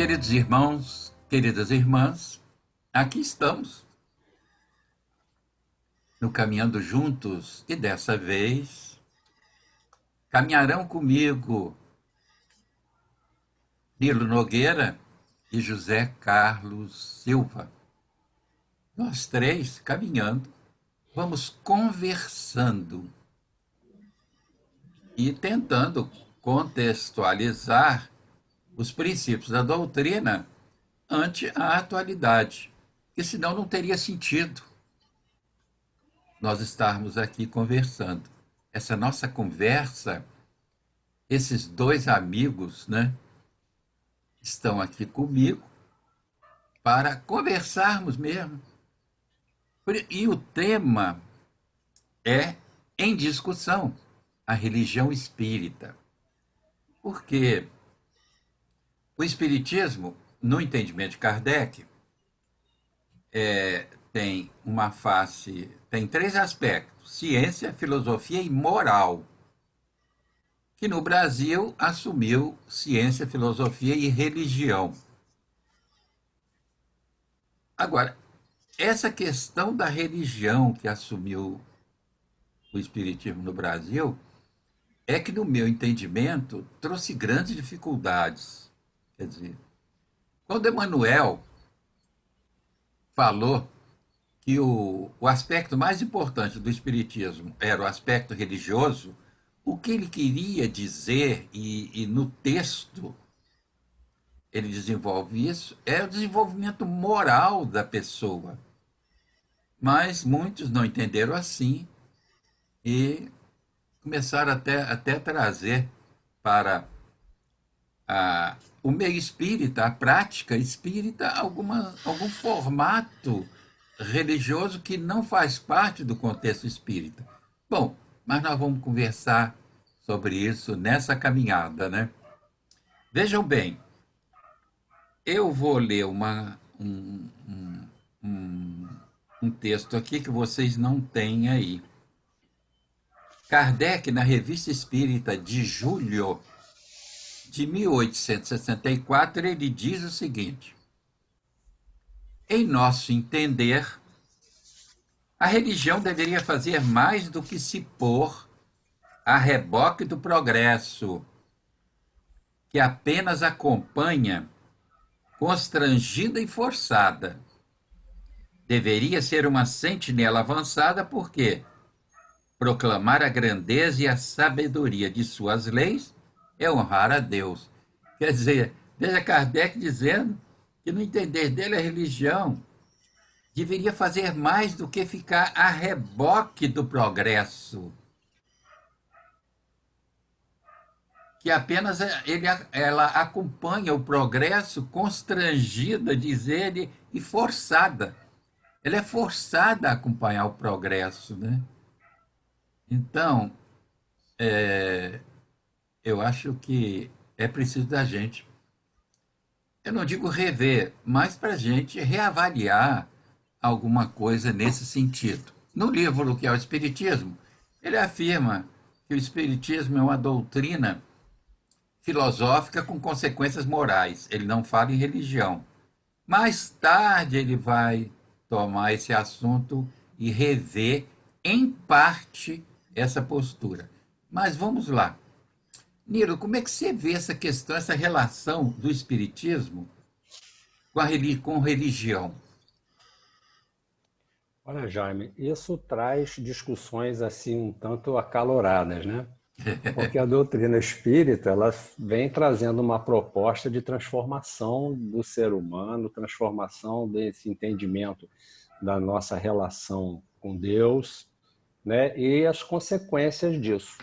Queridos irmãos, queridas irmãs, aqui estamos, no Caminhando Juntos, e dessa vez caminharão comigo Nilo Nogueira e José Carlos Silva. Nós três, caminhando, vamos conversando e tentando contextualizar os princípios da doutrina ante a atualidade, que senão não teria sentido nós estarmos aqui conversando. Essa nossa conversa, esses dois amigos, né, estão aqui comigo para conversarmos mesmo. E o tema é em discussão, a religião espírita. Porque o espiritismo, no entendimento de Kardec, tem uma face, tem três aspectos: ciência, filosofia e moral, que no Brasil assumiu ciência, filosofia e religião. Agora, essa questão da religião que assumiu o espiritismo no Brasil é que, no meu entendimento, trouxe grandes dificuldades. Quer dizer, quando Emmanuel falou que o aspecto mais importante do espiritismo era o aspecto religioso, o que ele queria dizer, e no texto ele desenvolve isso, é o desenvolvimento moral da pessoa. Mas muitos não entenderam assim e começaram até a trazer para o meio espírita, a prática espírita, algum formato religioso que não faz parte do contexto espírita. Bom, mas nós vamos conversar sobre isso nessa caminhada, né? Vejam bem, eu vou ler um texto aqui que vocês não têm aí. Kardec, na Revista Espírita de julho de 1864, ele diz o seguinte: em nosso entender, a religião deveria fazer mais do que se pôr a reboque do progresso, que apenas acompanha, constrangida e forçada. Deveria ser uma sentinela avançada, porque proclamar a grandeza e a sabedoria de suas leis é honrar a Deus. Quer dizer, veja Kardec dizendo que, no entender dele, a religião deveria fazer mais do que ficar a reboque do progresso, que apenas ela acompanha o progresso, constrangida, diz ele, e forçada. Ela é forçada a acompanhar o progresso, né? Então, eu acho que é preciso da gente, eu não digo rever, mas para a gente reavaliar alguma coisa nesse sentido. No livro que é o Espiritismo, ele afirma que o Espiritismo é uma doutrina filosófica com consequências morais. Ele não fala em religião. Mais tarde ele vai tomar esse assunto e rever, em parte, essa postura. Mas vamos lá. Nilo, como é que você vê essa questão, essa relação do espiritismo com religião? Olha, Jaime, isso traz discussões assim um tanto acaloradas, né? Porque a doutrina espírita, ela vem trazendo uma proposta de transformação do ser humano, transformação desse entendimento da nossa relação com Deus, né? E as consequências disso,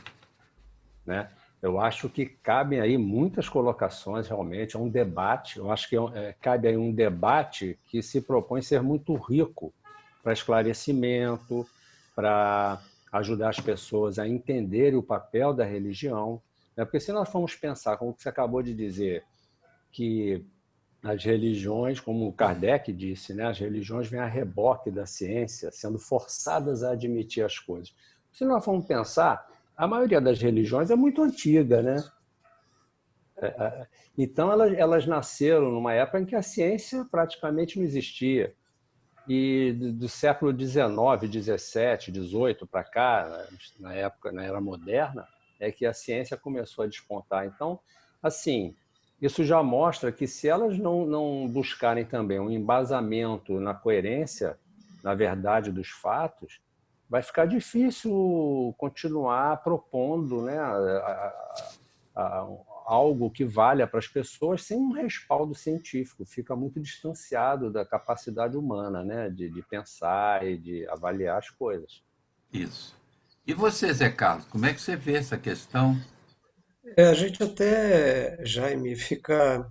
né? Eu acho que cabem aí muitas colocações, realmente, é um debate. Eu acho que cabe aí um debate que se propõe ser muito rico para esclarecimento, para ajudar as pessoas a entenderem o papel da religião. Né? Porque se nós formos pensar, como você acabou de dizer, que as religiões, como Kardec disse, né? As religiões vêm a reboque da ciência, sendo forçadas a admitir as coisas. Se nós formos pensar, a maioria das religiões é muito antiga, né? Então, elas nasceram numa época em que a ciência praticamente não existia. E do século XIX, XVII, XVIII para cá, na época, na era moderna, é que a ciência começou a despontar. Então, assim, isso já mostra que se elas não buscarem também um embasamento na coerência, na verdade dos fatos, vai ficar difícil continuar propondo, né, a, algo que valha para as pessoas sem um respaldo científico. Fica muito distanciado da capacidade humana, né, de pensar e de avaliar as coisas. Isso. E você, Zé Carlos, como é que você vê essa questão? A gente até, Jaime, fica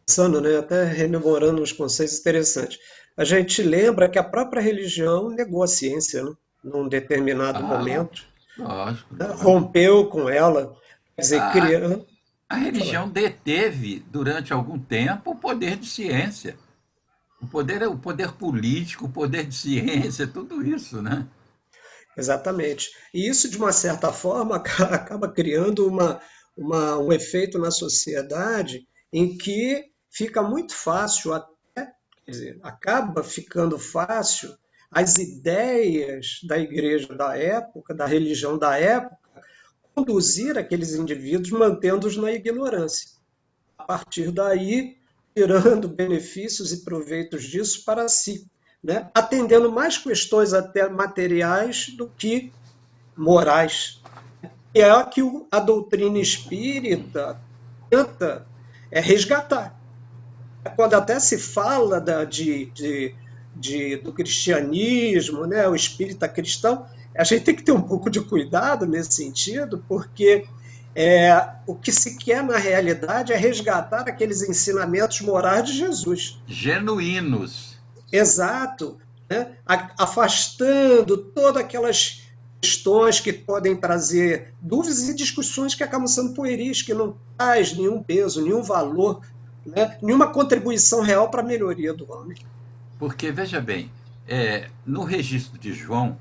pensando, né, até rememorando uns conceitos interessantes. A gente lembra que a própria religião negou a ciência, né, num determinado Ah, momento, lógico, né, lógico. rompeu com ela, quer dizer, A, criando. a religião deteve durante algum tempo o poder de ciência. O poder político, o poder de ciência, tudo isso, né? Exatamente. E isso, de uma certa forma, acaba criando um efeito na sociedade em que fica muito fácil, até, quer dizer, acaba ficando fácil as ideias da igreja da época, da religião da época, conduzir aqueles indivíduos, mantendo-os na ignorância. A partir daí, tirando benefícios e proveitos disso para si, né? Atendendo mais questões até materiais do que morais. E é a que a doutrina espírita tenta resgatar. Quando até se fala do cristianismo, né, o espírita cristão, a gente tem que ter um pouco de cuidado nesse sentido, porque o que se quer na realidade é resgatar aqueles ensinamentos morais de Jesus. Genuínos. Exato, né? Afastando todas aquelas questões que podem trazer dúvidas e discussões que acabam sendo pueris, que não traz nenhum peso, nenhum valor, né? Nenhuma contribuição real para a melhoria do homem. Porque, veja bem, no registro de João,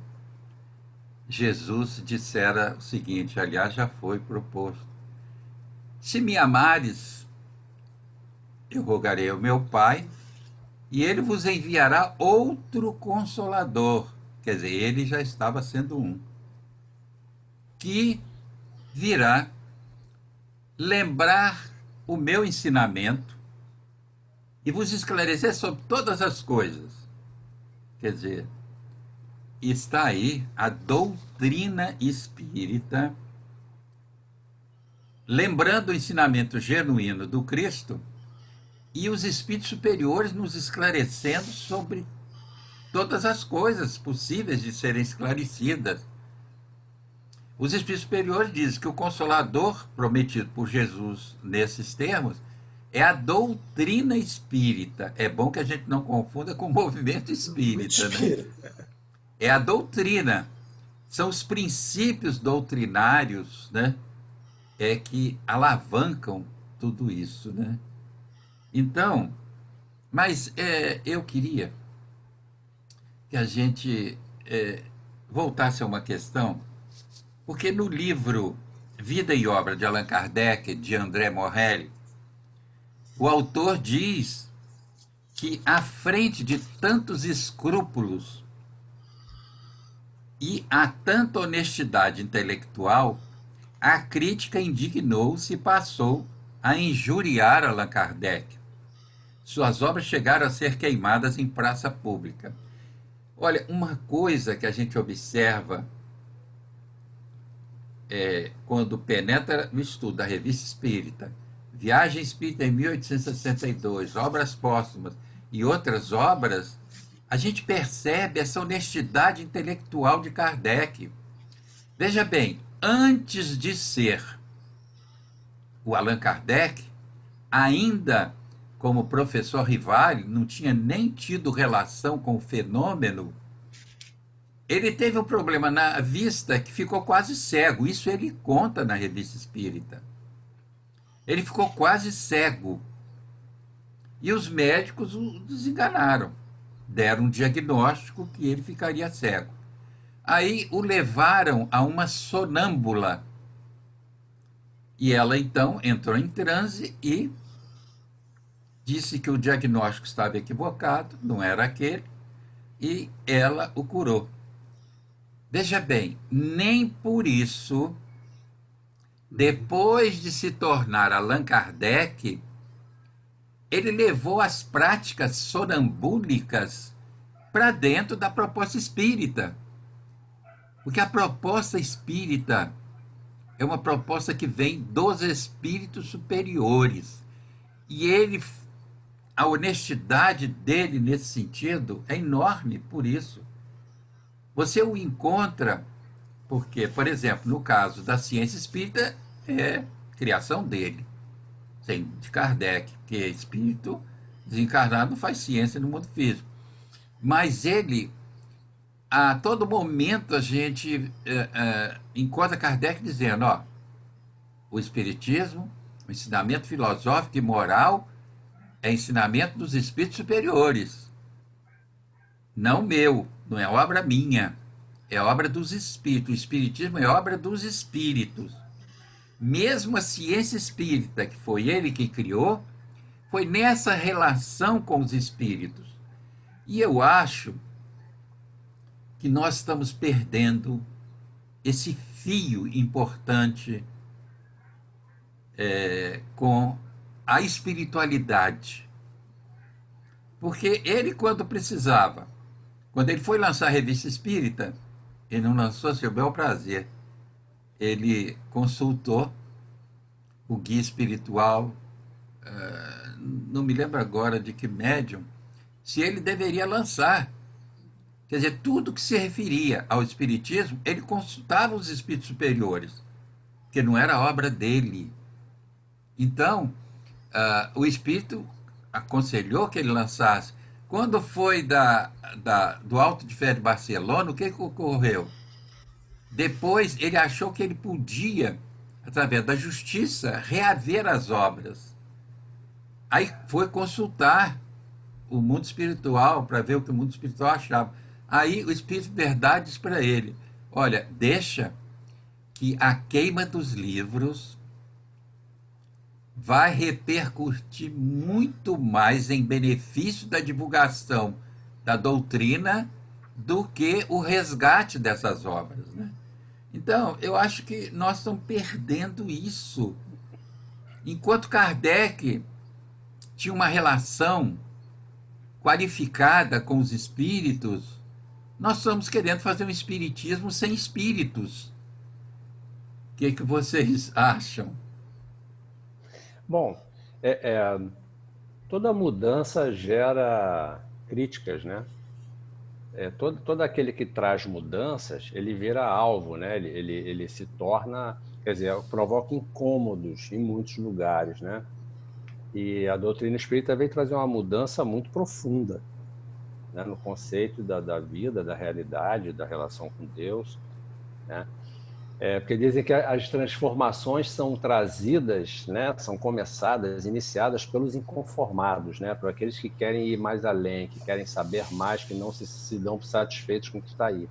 Jesus dissera o seguinte, aliás, já foi proposto. Se me amares, eu rogarei ao meu Pai, e ele vos enviará outro consolador. Quer dizer, ele já estava sendo um, que virá lembrar o meu ensinamento e vos esclarecer sobre todas as coisas. Quer dizer, está aí a doutrina espírita, lembrando o ensinamento genuíno do Cristo e os espíritos superiores nos esclarecendo sobre todas as coisas possíveis de serem esclarecidas. Os espíritos superiores dizem que o consolador prometido por Jesus nesses termos é a doutrina espírita. É bom que a gente não confunda com o movimento Muito espírita, né? espírita. É a doutrina. São os princípios doutrinários, né? É que alavancam tudo isso, né? Então, mas eu queria que a gente voltasse a uma questão, porque no livro Vida e Obra de Allan Kardec, de André Morel, o autor diz que, à frente de tantos escrúpulos e a tanta honestidade intelectual, a crítica indignou-se e passou a injuriar Allan Kardec. Suas obras chegaram a ser queimadas em praça pública. Olha, uma coisa que a gente observa quando penetra no estudo da Revista Espírita, Viagem Espírita em 1862, Obras Póstumas e outras obras, a gente percebe essa honestidade intelectual de Kardec. Veja bem, antes de ser o Allan Kardec, ainda como professor Rivari, não tinha nem tido relação com o fenômeno. Ele teve um problema na vista que ficou quase cego. Isso ele conta na Revista Espírita. Ele ficou quase cego. E os médicos o desenganaram. Deram um diagnóstico que ele ficaria cego. Aí o levaram a uma sonâmbula E ela, então, entrou em transe e disse que o diagnóstico estava equivocado, não era aquele, e ela o curou. Veja bem, nem por isso, depois de se tornar Allan Kardec, ele levou as práticas sonambúlicas para dentro da proposta espírita. Porque a proposta espírita é uma proposta que vem dos espíritos superiores. E ele, a honestidade dele nesse sentido é enorme por isso. Você o encontra porque, por exemplo, no caso da ciência espírita, é criação dele, de Kardec, que é espírito desencarnado não faz ciência no mundo físico. Mas ele, a todo momento, a gente encontra Kardec dizendo, ó, o espiritismo, o ensinamento filosófico e moral é ensinamento dos espíritos superiores, não meu, não é obra minha, é obra dos espíritos. O espiritismo é obra dos espíritos. Mesmo a ciência espírita, que foi ele que criou, foi nessa relação com os espíritos. E eu acho que nós estamos perdendo esse fio importante com a espiritualidade. Porque ele, quando precisava, quando ele foi lançar a revista espírita, ele não lançou a seu bel prazer. Ele consultou o guia espiritual, não me lembro agora de que médium, se ele deveria lançar. Quer dizer, tudo que se referia ao espiritismo, ele consultava os espíritos superiores, que não era obra dele. Então, o espírito aconselhou que ele lançasse. Quando foi do Alto de Fé de Barcelona, o que ocorreu? Depois, ele achou que ele podia, através da justiça, reaver as obras. Aí foi consultar o mundo espiritual para ver o que o mundo espiritual achava. Aí o Espírito de Verdade diz para ele, olha, deixa que a queima dos livros vai repercutir muito mais em benefício da divulgação da doutrina do que o resgate dessas obras, né? Então, eu acho que nós estamos perdendo isso. Enquanto Kardec tinha uma relação qualificada com os espíritos, nós estamos querendo fazer um espiritismo sem espíritos. O que vocês acham? Bom, toda mudança gera críticas, né? Todo aquele que traz mudanças, ele vira alvo, né? Ele se torna, quer dizer, provoca incômodos em muitos lugares, né? E a doutrina espírita veio trazer uma mudança muito profunda, né? No conceito da vida, da realidade, da relação com Deus, né? Porque dizem que as transformações são trazidas, né? São começadas, iniciadas pelos inconformados, né? Por aqueles que querem ir mais além, que querem saber mais, que não se dão satisfeitos com o que está aí,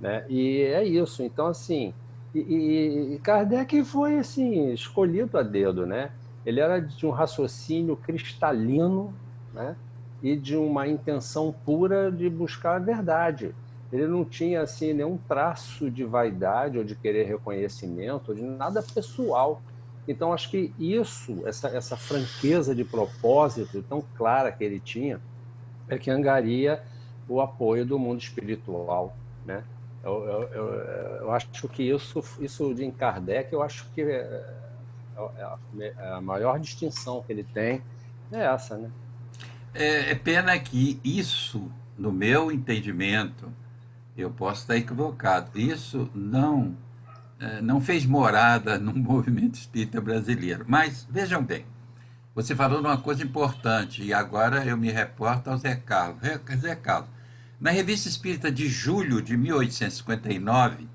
né? E é isso. Então, assim, e Kardec foi assim escolhido a dedo, né? Ele era de um raciocínio cristalino, né? E de uma intenção pura de buscar a verdade. Ele não tinha assim nenhum traço de vaidade ou de querer reconhecimento, ou de nada pessoal. Então, acho que isso, essa franqueza de propósito tão clara que ele tinha, é que angaria o apoio do mundo espiritual, né? Eu acho que isso de Kardec, eu acho que a maior distinção que ele tem é essa, né? É pena que isso, no meu entendimento, eu posso estar equivocado, isso não fez morada no movimento espírita brasileiro. Mas, vejam bem, você falou de uma coisa importante, e agora eu me reporto ao Zé Carlos. Zé Carlos, na Revista Espírita de julho de 1859,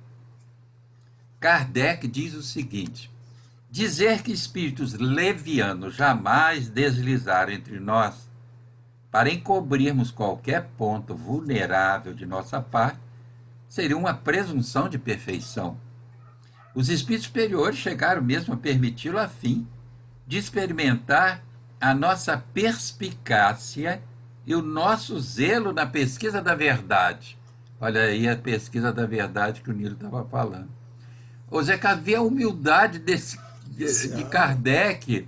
Kardec diz o seguinte: dizer que espíritos levianos jamais deslizaram entre nós para encobrirmos qualquer ponto vulnerável de nossa parte seria uma presunção de perfeição. Os espíritos superiores chegaram mesmo a permiti-lo a fim de experimentar a nossa perspicácia e o nosso zelo na pesquisa da verdade. Olha aí a pesquisa da verdade que o Nilo estava falando. Ô Zé Carlos, vê a humildade de Certo. Kardec.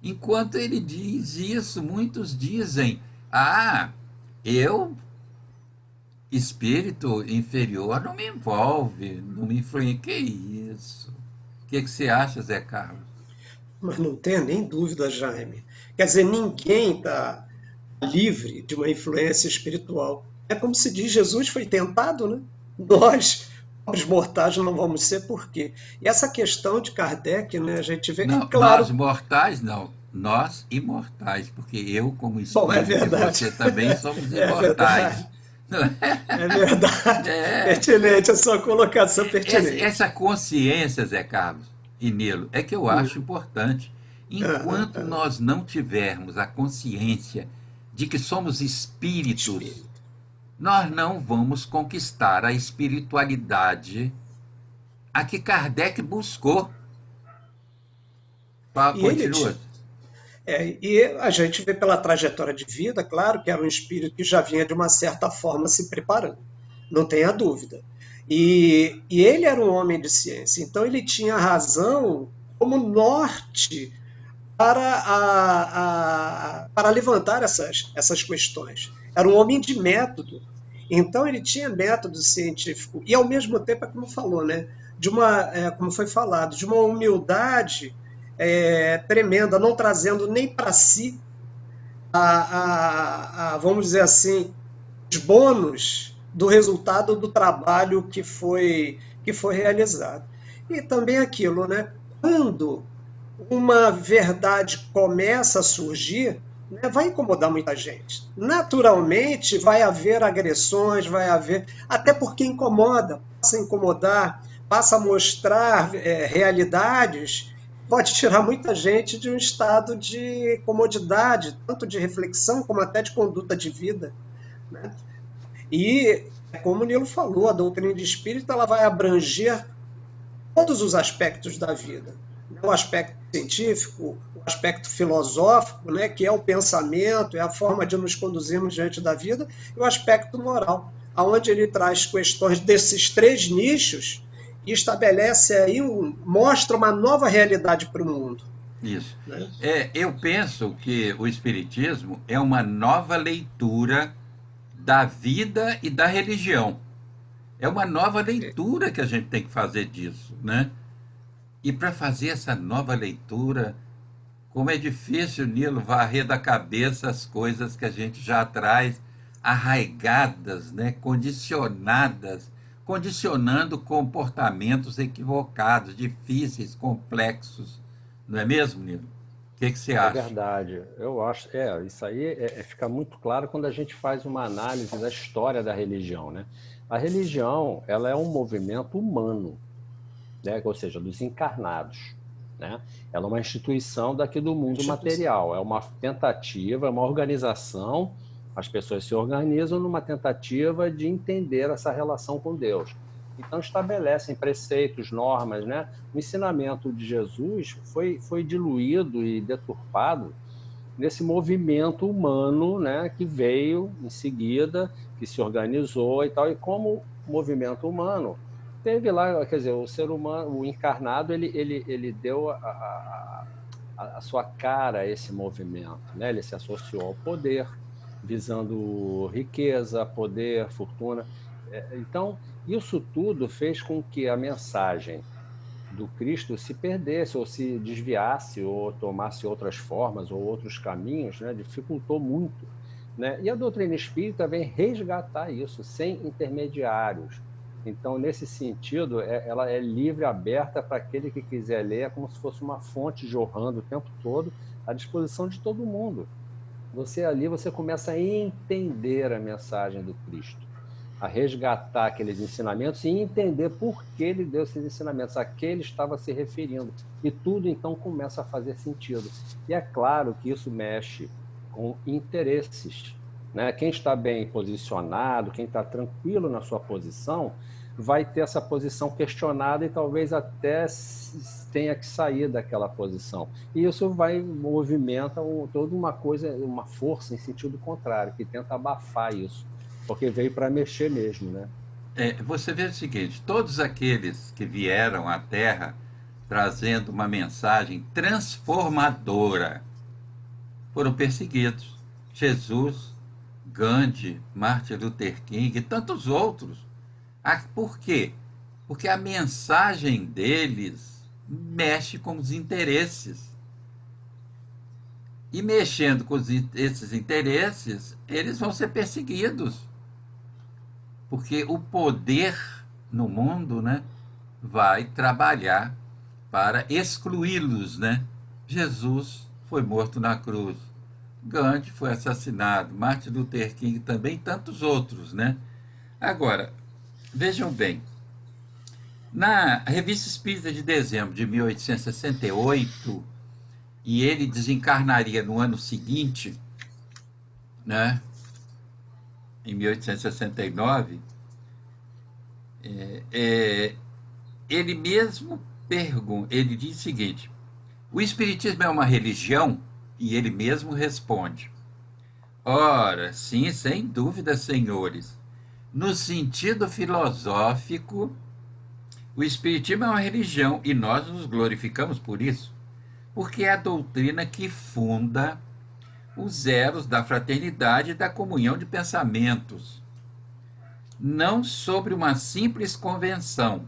Enquanto ele diz isso, muitos dizem: Ah, eu, espírito inferior, não me envolve, não me influencia. Que isso? O que você acha, Zé Carlos? Mas não tenha nem dúvida, Jaime. Quer dizer, ninguém está livre de uma influência espiritual. É como se diz, Jesus foi tentado, né? Nós, pobres mortais, não vamos ser por quê? E essa questão de Kardec, né, a gente vê, Não, nós claro, mortais não, nós imortais, porque eu, como bom, é espírito, e verdade, você também somos é imortais. verdade, é verdade, É, pertinente, a sua colocação pertinente. essa consciência, Zé Carlos e Nilo, é que eu acho Hum, importante. aham, Enquanto aham. nós não tivermos a consciência de que somos espíritos, Espírito. nós não vamos conquistar a espiritualidade a que Kardec buscou. E ele Continua. tinha, e a gente vê pela trajetória de vida, claro, que era um espírito que já vinha de uma certa forma se preparando, não tenha dúvida. E ele era um homem de ciência, então ele tinha razão como norte para levantar essas questões. Era um homem de método, então ele tinha método científico e ao mesmo tempo, é como falou, né, como foi falado, de uma humildade tremenda, não trazendo nem para si vamos dizer assim, os bônus do resultado do trabalho que foi realizado. E também aquilo, né? Quando uma verdade começa a surgir, né, vai incomodar muita gente. Naturalmente, vai haver agressões, vai haver. Até porque incomoda, passa a incomodar, passa a mostrar realidades, pode tirar muita gente de um estado de comodidade, tanto de reflexão como até de conduta de vida. Né? E, como o Nilo falou, a doutrina de espírito ela vai abranger todos os aspectos da vida. O aspecto científico, o aspecto filosófico, né, que é o pensamento, é a forma de nos conduzirmos diante da vida, e o aspecto moral, aonde ele traz questões desses três nichos e estabelece aí, mostra uma nova realidade para o mundo. Isso. Né? Eu penso que o Espiritismo é uma nova leitura da vida e da religião. É uma nova leitura que a gente tem que fazer disso, né? E para fazer essa nova leitura, como é difícil, Nilo, varrer da cabeça as coisas que a gente já traz arraigadas, né? Condicionadas, condicionando comportamentos equivocados, difíceis, complexos. Não é mesmo, Nilo? O que você É acha? verdade. Eu acho, isso aí fica muito claro quando a gente faz uma análise da história da religião, né? A religião, ela é um movimento humano, né? Ou seja, dos encarnados, né? Ela é uma instituição daqui do mundo Instituição. material, é uma tentativa, é uma organização, as pessoas se organizam numa tentativa de entender essa relação com Deus. Então estabelecem preceitos, normas, né? O ensinamento de Jesus foi diluído e deturpado nesse movimento humano, né, que veio em seguida, que se organizou e tal, e como movimento humano, teve lá, quer dizer, o ser humano, o encarnado, ele deu a sua cara a esse movimento, né? Ele se associou ao poder, visando riqueza, poder, fortuna. Então, isso tudo fez com que a mensagem do Cristo se perdesse, ou se desviasse, ou tomasse outras formas, ou outros caminhos, né? Dificultou muito. Né? E a doutrina espírita vem resgatar isso, sem intermediários. Então, nesse sentido, ela é livre, aberta para aquele que quiser ler, é como se fosse uma fonte jorrando o tempo todo, à disposição de todo mundo. Você ali, você começa a entender a mensagem do Cristo, a resgatar aqueles ensinamentos e entender por que ele deu esses ensinamentos, a que ele estava se referindo. E tudo, então, começa a fazer sentido. E é claro que isso mexe com interesses. Né? Quem está bem posicionado, quem está tranquilo na sua posição, vai ter essa posição questionada e talvez até tenha que sair daquela posição. E isso movimenta toda uma coisa, uma força em sentido contrário, que tenta abafar isso, porque veio para mexer mesmo, né? Você vê o seguinte: todos aqueles que vieram à Terra trazendo uma mensagem transformadora foram perseguidos. Jesus, Gandhi, Martin Luther King e tantos outros. Por quê? Porque a mensagem deles mexe com os interesses. E mexendo com esses interesses, eles vão ser perseguidos. Porque o poder no mundo, né, vai trabalhar para excluí-los, né? Jesus foi morto na cruz. Gandhi foi assassinado, Martin Luther King também, e tantos outros, né? Agora, vejam bem, na Revista Espírita de dezembro de 1868, e ele desencarnaria no ano seguinte, né, em 1869, ele mesmo ele diz o seguinte: o Espiritismo é uma religião? E ele mesmo responde: ora, sim, sem dúvida, senhores. No sentido filosófico, o Espiritismo é uma religião e nós nos glorificamos por isso, porque é a doutrina que funda os elos da fraternidade e da comunhão de pensamentos, não sobre uma simples convenção,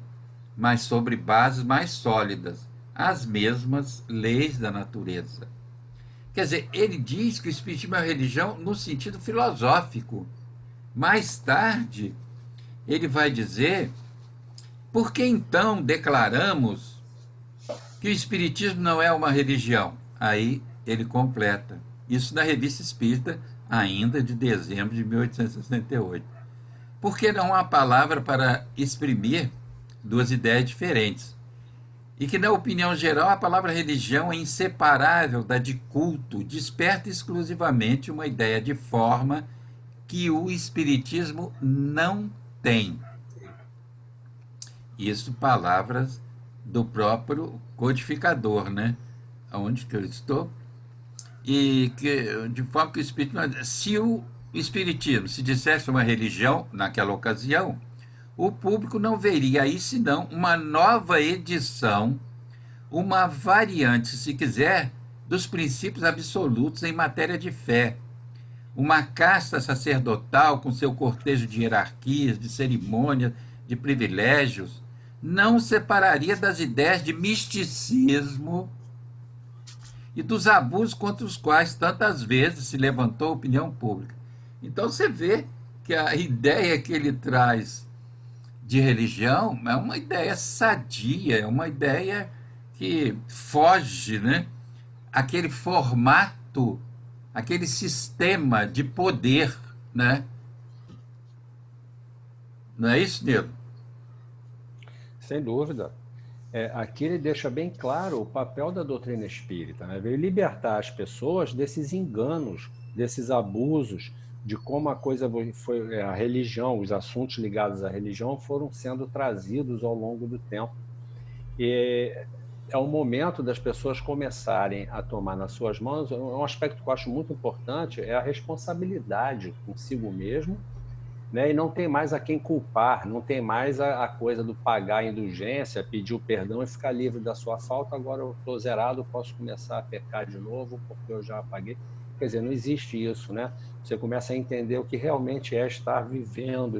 mas sobre bases mais sólidas, as mesmas leis da natureza. Quer dizer, ele diz que o Espiritismo é uma religião no sentido filosófico. Mais tarde, ele vai dizer: por que então declaramos que o Espiritismo não é uma religião? Aí ele completa. Isso na Revista Espírita, ainda de dezembro de 1868. Porque não há palavra para exprimir duas ideias diferentes. E que, na opinião geral, a palavra religião é inseparável da de culto, desperta exclusivamente uma ideia de forma que o Espiritismo não tem. Isso, palavras do próprio codificador, né? Onde que eu estou? E que, de forma que o Espiritismo... Se o Espiritismo se dissesse uma religião, naquela ocasião, o público não veria aí senão uma nova edição, uma variante, se quiser, dos princípios absolutos em matéria de fé. Uma casta sacerdotal com seu cortejo de hierarquias, de cerimônias, de privilégios, não separaria das ideias de misticismo e dos abusos contra os quais tantas vezes se levantou a opinião pública. Então você vê que a ideia que ele traz de religião é uma ideia sadia, é uma ideia que foge, né, aquele formato, aquele sistema de poder, né? Não é isso, Nilo? Sem dúvida. Aqui ele deixa bem claro o papel da doutrina espírita, né? Veio libertar as pessoas desses enganos, desses abusos, de como a coisa foi, a religião, os assuntos ligados à religião foram sendo trazidos ao longo do tempo. E é o momento das pessoas começarem a tomar nas suas mãos. Um aspecto que eu acho muito importante é a responsabilidade consigo mesmo, né? E não tem mais a quem culpar, não tem mais a coisa do pagar a indulgência, pedir o perdão e ficar livre da sua falta. Agora eu estou zerado, posso começar a pecar de novo porque eu já paguei. Quer dizer, não existe isso, né? Você começa a entender o que realmente é estar vivendo,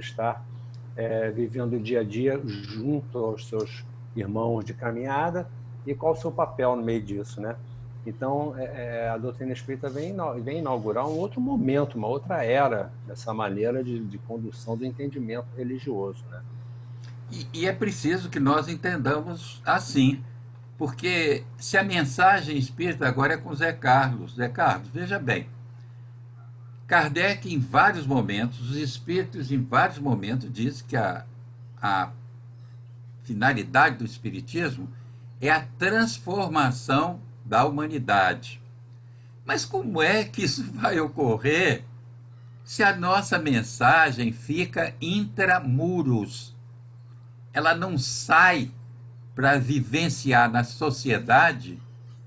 vivendo o dia a dia junto aos seus irmãos de caminhada e qual o seu papel no meio disso, né? Então, a doutrina espírita vem inaugurar um outro momento, uma outra era dessa maneira de condução do entendimento religioso, né? E é preciso que nós entendamos assim, porque se a mensagem espírita agora é com Zé Carlos, veja bem, Kardec em vários momentos, os espíritos em vários momentos dizem que a finalidade do espiritismo é a transformação da humanidade. Mas como é que isso vai ocorrer se a nossa mensagem fica intramuros? ela não sai para vivenciar na sociedade,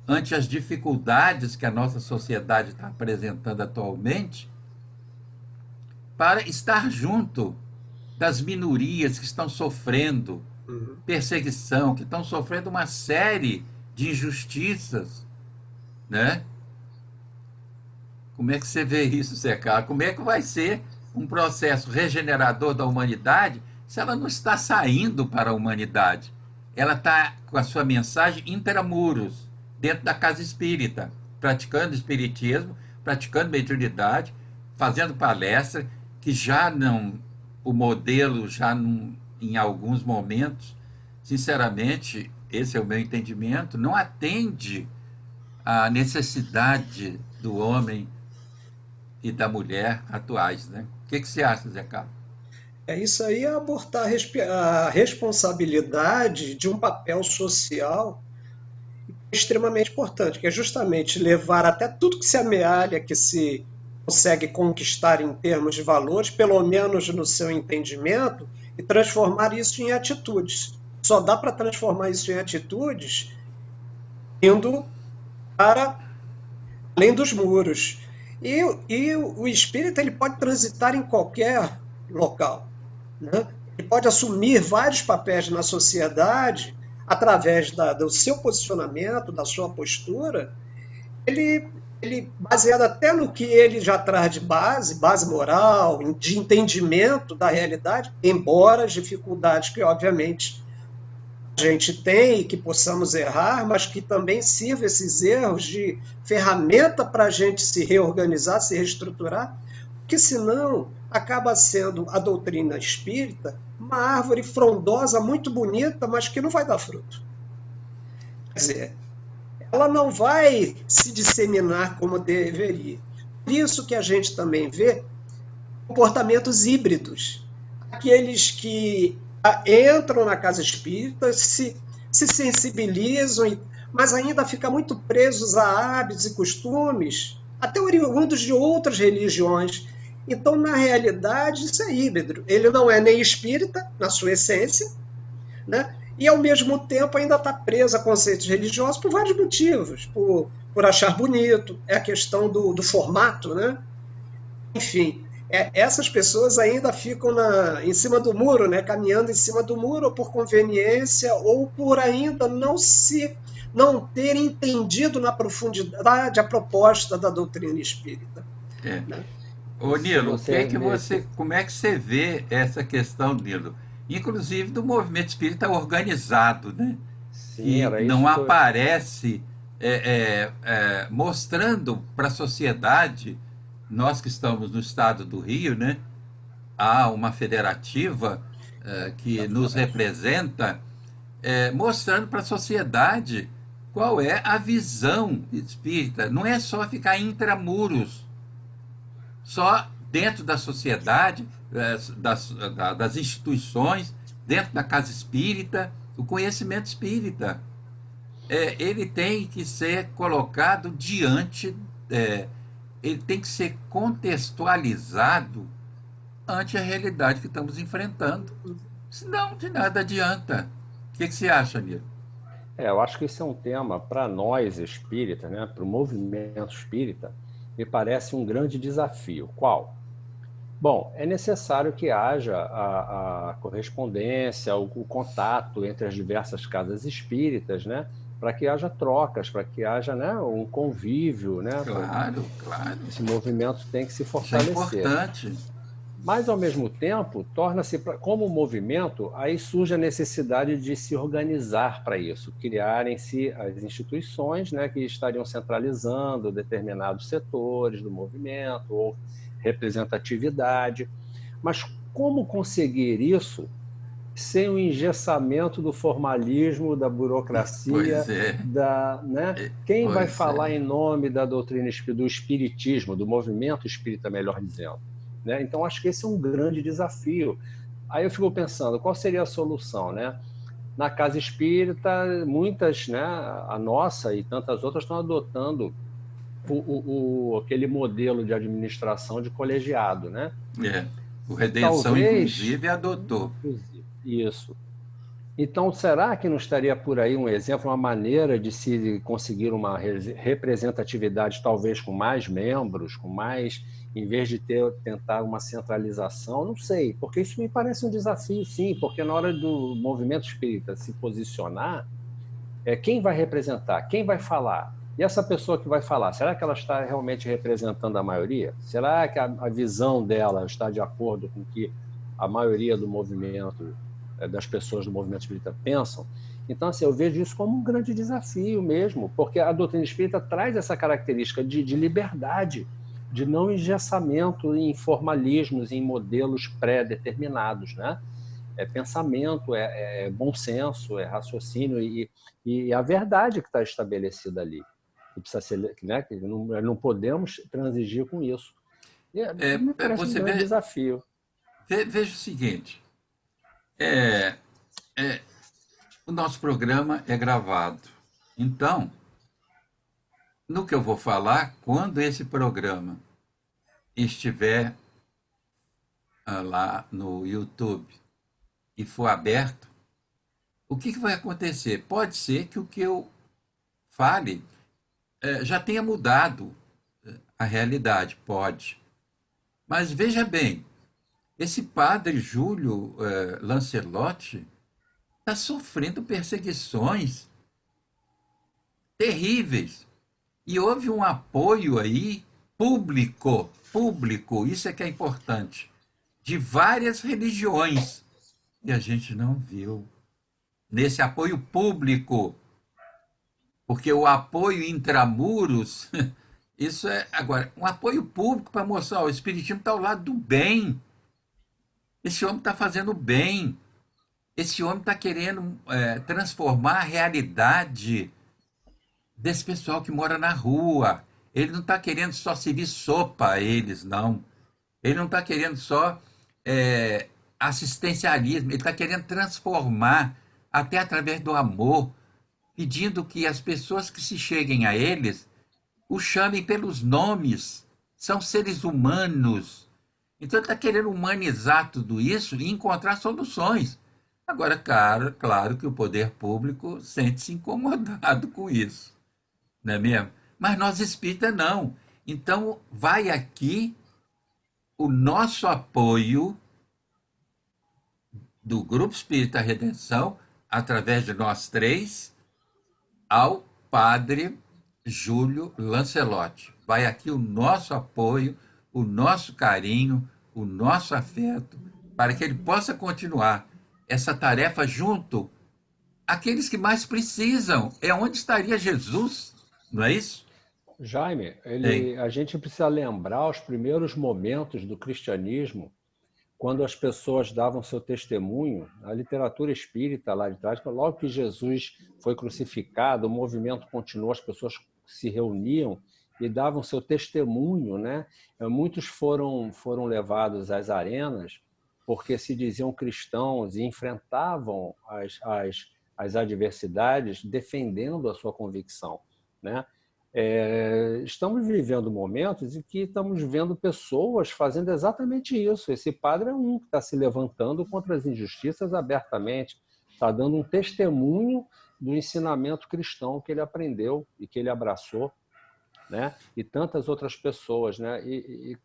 ante as dificuldades que a nossa sociedade está apresentando atualmente, para estar junto das minorias que estão sofrendo Uhum. perseguição, que estão sofrendo uma série de injustiças, né? Como é que você vê isso, Zé Carlos? Como é que vai ser um processo regenerador da humanidade se ela não está saindo para a humanidade? Ela está com a sua mensagem intramuros, dentro da casa espírita, praticando espiritismo, praticando mediunidade, fazendo palestra, que já não, o modelo já não, em alguns momentos, sinceramente, esse é o meu entendimento, não atende à necessidade do homem e da mulher atuais, né? O que você acha, Zé Carlos? É isso aí, é abortar a responsabilidade de um papel social extremamente importante, que é justamente levar até tudo que se amealha, que se consegue conquistar em termos de valores, pelo menos no seu entendimento, e transformar isso em atitudes. Só dá para transformar isso em atitudes indo para além dos muros. E o espírito ele pode transitar em qualquer local, né? Ele pode assumir vários papéis na sociedade através do seu posicionamento, da sua postura. Ele, baseado até no que ele já traz de base moral, de entendimento da realidade, embora as dificuldades que, obviamente, a gente tem e que possamos errar, mas que também sirva esses erros de ferramenta para a gente se reorganizar, se reestruturar, porque senão acaba sendo a doutrina espírita uma árvore frondosa, muito bonita, mas que não vai dar fruto. Quer dizer, ela não vai se disseminar como deveria. Por isso que a gente também vê comportamentos híbridos. Aqueles que entram na casa espírita, se sensibilizam, mas ainda ficam muito presos a hábitos e costumes, até oriundos de outras religiões. Então, na realidade, isso é híbrido. Ele não é nem espírita, na sua essência, né? E, ao mesmo tempo, ainda está preso a conceitos religiosos por vários motivos. Por achar bonito, é a questão do formato, né? Enfim, essas pessoas ainda ficam em cima do muro, né? Caminhando em cima do muro, ou por conveniência, ou por ainda não ter entendido na profundidade a proposta da doutrina espírita. É. Né? Ô, Se Nilo, você como é que você vê essa questão, Nilo? Inclusive do movimento espírita organizado, né? sim, Que era não isso que eu, aparece mostrando para a sociedade, nós que estamos no estado do Rio, né? Há uma federativa que nos exatamente. representa, mostrando para a sociedade qual é a visão espírita. Não é só ficar intramuros, só dentro da sociedade, das instituições, dentro da casa espírita, o conhecimento espírita. Ele tem que ser colocado diante, é, ele tem que ser contextualizado ante a realidade que estamos enfrentando. Senão, de nada adianta. O que você acha, Nilo? Eu acho que esse é um tema para nós espíritas, né, para o movimento espírita, me parece um grande desafio. Qual? Bom, é necessário que haja a correspondência, o contato entre as diversas casas espíritas, né, para que haja trocas, para que haja, né, um convívio, né, Claro, claro. esse movimento tem que se Isso é fortalecer. importante. Mas, ao mesmo tempo, torna-se, como movimento, aí surge a necessidade de se organizar para isso, criarem-se as instituições, né, que estariam centralizando determinados setores do movimento ou representatividade. Mas como conseguir isso sem o engessamento do formalismo, da Pois burocracia, é, né? Quem vai pois falar é. em nome da doutrina do espiritismo, do movimento espírita, melhor dizendo? Né? Então, acho que esse é um grande desafio. Aí eu fico pensando, qual seria a solução? Né? Na casa espírita, muitas, né, a nossa e tantas outras estão adotando aquele modelo de administração de colegiado. Né? É. O Redenção, Talvez, inclusive, adotou. inclusive, isso. Então, será que não estaria por aí um exemplo, uma maneira de se conseguir uma representatividade talvez com mais membros, com mais, em vez de tentar uma centralização? Não sei, porque isso me parece um desafio, sim, porque na hora do movimento espírita se posicionar, quem vai representar, quem vai falar? E essa pessoa que vai falar, será que ela está realmente representando a maioria? Será que a visão dela está de acordo com o que a maioria do movimento, das pessoas do movimento espírita pensam? Então, assim, eu vejo isso como um grande desafio mesmo, porque a doutrina espírita traz essa característica de liberdade, de não engessamento em formalismos, em modelos pré-determinados, né? É pensamento, é bom senso, é raciocínio e a verdade que está estabelecida ali. Que precisa ser, né? Que não podemos transigir com isso. Me parece um Você grande desafio. veja o seguinte, é, o nosso programa é gravado. Então, no que eu vou falar, quando esse programa estiver lá no YouTube e for aberto, o que vai acontecer? Pode ser que o que eu fale já tenha mudado a realidade, pode. Mas veja bem, esse padre Júlio Lancelotti está sofrendo perseguições terríveis. E houve um apoio aí público, isso é que é importante, de várias religiões. E a gente não viu nesse apoio público, porque o apoio intramuros, isso é, agora, um apoio público para mostrar, o Espiritismo está ao lado do bem. Esse homem está fazendo bem. Esse homem está querendo transformar a realidade desse pessoal que mora na rua. Ele não está querendo só servir sopa a eles, não. Ele não está querendo só assistencialismo, ele está querendo transformar, até através do amor, pedindo que as pessoas que se cheguem a eles o chamem pelos nomes. São seres humanos. Então ele está querendo humanizar tudo isso e encontrar soluções. Agora, claro que o poder público sente-se incomodado com isso, não é mesmo? Mas nós espíritas não. Então, vai aqui o nosso apoio do Grupo Espírita Redenção, através de nós três, ao Padre Júlio Lancelotti. Vai aqui o nosso apoio, o nosso carinho, o nosso afeto, para que ele possa continuar essa tarefa junto àqueles que mais precisam. É onde estaria Jesus, não é isso? Jaime, Ei. a gente precisa lembrar os primeiros momentos do cristianismo, quando as pessoas davam seu testemunho. A literatura espírita lá de trás, logo que Jesus foi crucificado, o movimento continuou, as pessoas se reuniam e davam seu testemunho, né? Muitos foram levados às arenas porque se diziam cristãos e enfrentavam as adversidades defendendo a sua convicção, né? Estamos vivendo momentos em que estamos vendo pessoas fazendo exatamente isso. Esse padre é um que está se levantando contra as injustiças abertamente, está dando um testemunho do ensinamento cristão que ele aprendeu e que ele abraçou, né? E tantas outras pessoas, né? E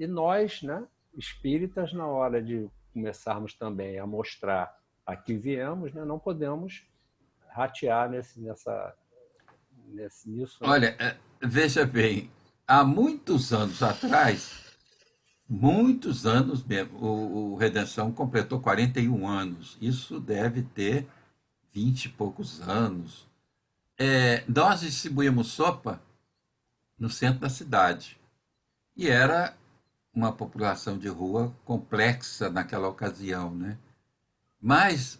nós, né, espíritas, na hora de começarmos também a mostrar a que viemos, né, não podemos ratear nisso, né? Olha, veja bem, há muitos anos atrás, muitos anos mesmo, o Redenção completou 41 anos. Isso deve ter 20 e poucos anos. Nós distribuímos sopa no centro da cidade. E era uma população de rua complexa naquela ocasião, né? Mas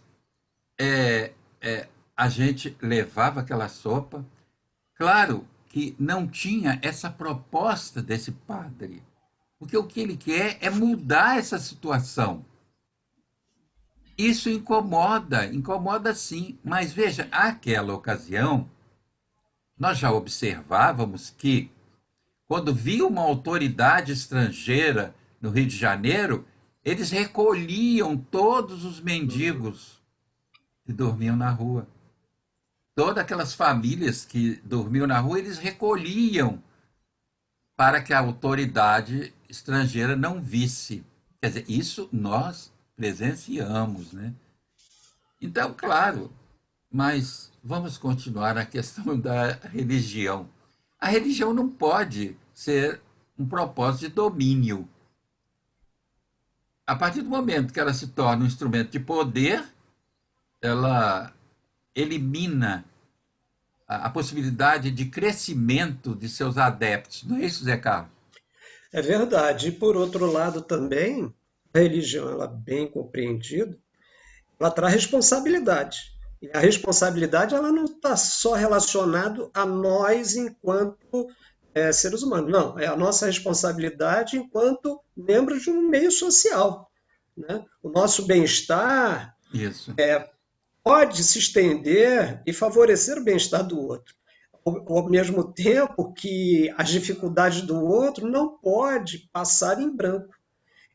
a gente levava aquela sopa. Claro que não tinha essa proposta desse padre, porque o que ele quer é mudar essa situação. Isso incomoda sim, mas veja, aquela ocasião, nós já observávamos que, quando via uma autoridade estrangeira no Rio de Janeiro, eles recolhiam todos os mendigos e dormiam na rua. Todas aquelas famílias que dormiam na rua, eles recolhiam para que a autoridade estrangeira não visse. Quer dizer, isso nós presenciamos, né? Então, claro, mas vamos continuar a questão da religião. A religião não pode ser um propósito de domínio. A partir do momento que ela se torna um instrumento de poder, ela elimina a possibilidade de crescimento de seus adeptos. Não é isso, Zé Carlos? É verdade. E por outro lado também, a religião, ela bem compreendida, ela traz responsabilidade. E a responsabilidade ela não está só relacionada a nós enquanto seres humanos. Não, é a nossa responsabilidade enquanto membros de um meio social. Né? O nosso bem-estar Isso. pode se estender e favorecer o bem-estar do outro, ao mesmo tempo que as dificuldades do outro não pode passar em branco.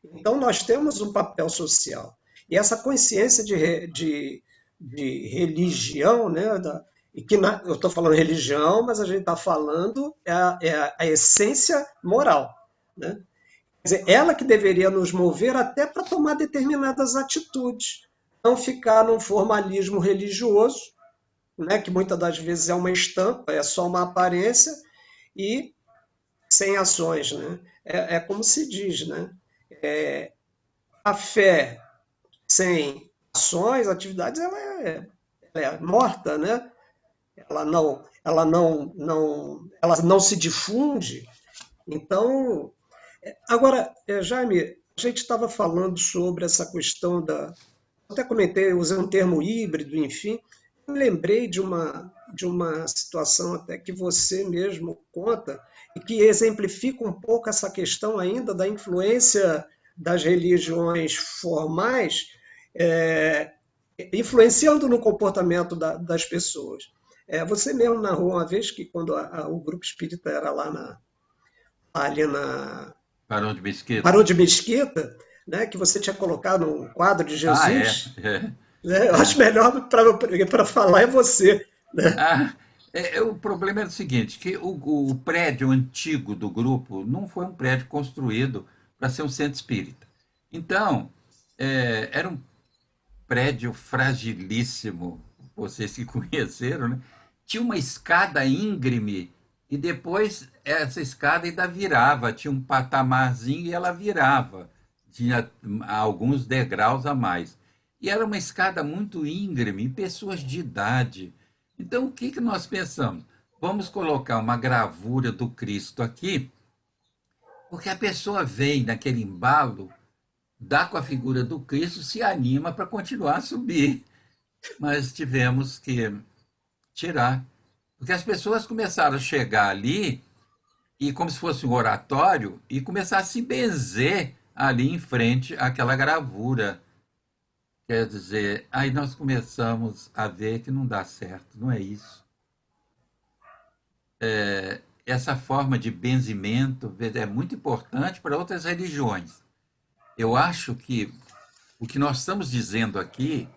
Então, nós temos um papel social. E essa consciência de religião, né, e que eu estou falando religião, mas a gente está falando a essência moral. Né? Quer dizer, ela que deveria nos mover até para tomar determinadas atitudes. Não ficar num formalismo religioso, né, que muitas das vezes é uma estampa, é só uma aparência, e sem ações. Né? É como se diz, né? A fé sem ações, atividades, ela é morta, né? Ela não se difunde. Então, agora, Jaime, a gente estava falando sobre essa questão até comentei, usei um termo híbrido, enfim, eu lembrei de uma situação até que você mesmo conta e que exemplifica um pouco essa questão ainda da influência das religiões formais, influenciando no comportamento das pessoas. Você mesmo narrou uma vez que quando o grupo espírita era ali na Barão de Mesquita. Barão de Mesquita, né, que você tinha colocado um quadro de Jesus. Né? Eu acho melhor para falar é você. Né? O problema é o seguinte, que o prédio antigo do grupo não foi um prédio construído para ser um centro espírita. Então, era um prédio fragilíssimo, vocês que conheceram, né? Tinha uma escada íngreme e depois essa escada ainda virava, tinha um patamarzinho e ela virava, tinha alguns degraus a mais. E era uma escada muito íngreme, pessoas de idade. Então, o que nós pensamos? Vamos colocar uma gravura do Cristo aqui, porque a pessoa vem naquele embalo, dá com a figura do Cristo, se anima para continuar a subir. Mas tivemos que tirar. Porque as pessoas começaram a chegar ali, e como se fosse um oratório, e começar a se benzer ali em frente àquela gravura. Quer dizer, aí nós começamos a ver que não dá certo, não é isso. Essa forma de benzimento é muito importante para outras religiões. Eu acho que o que nós estamos dizendo aqui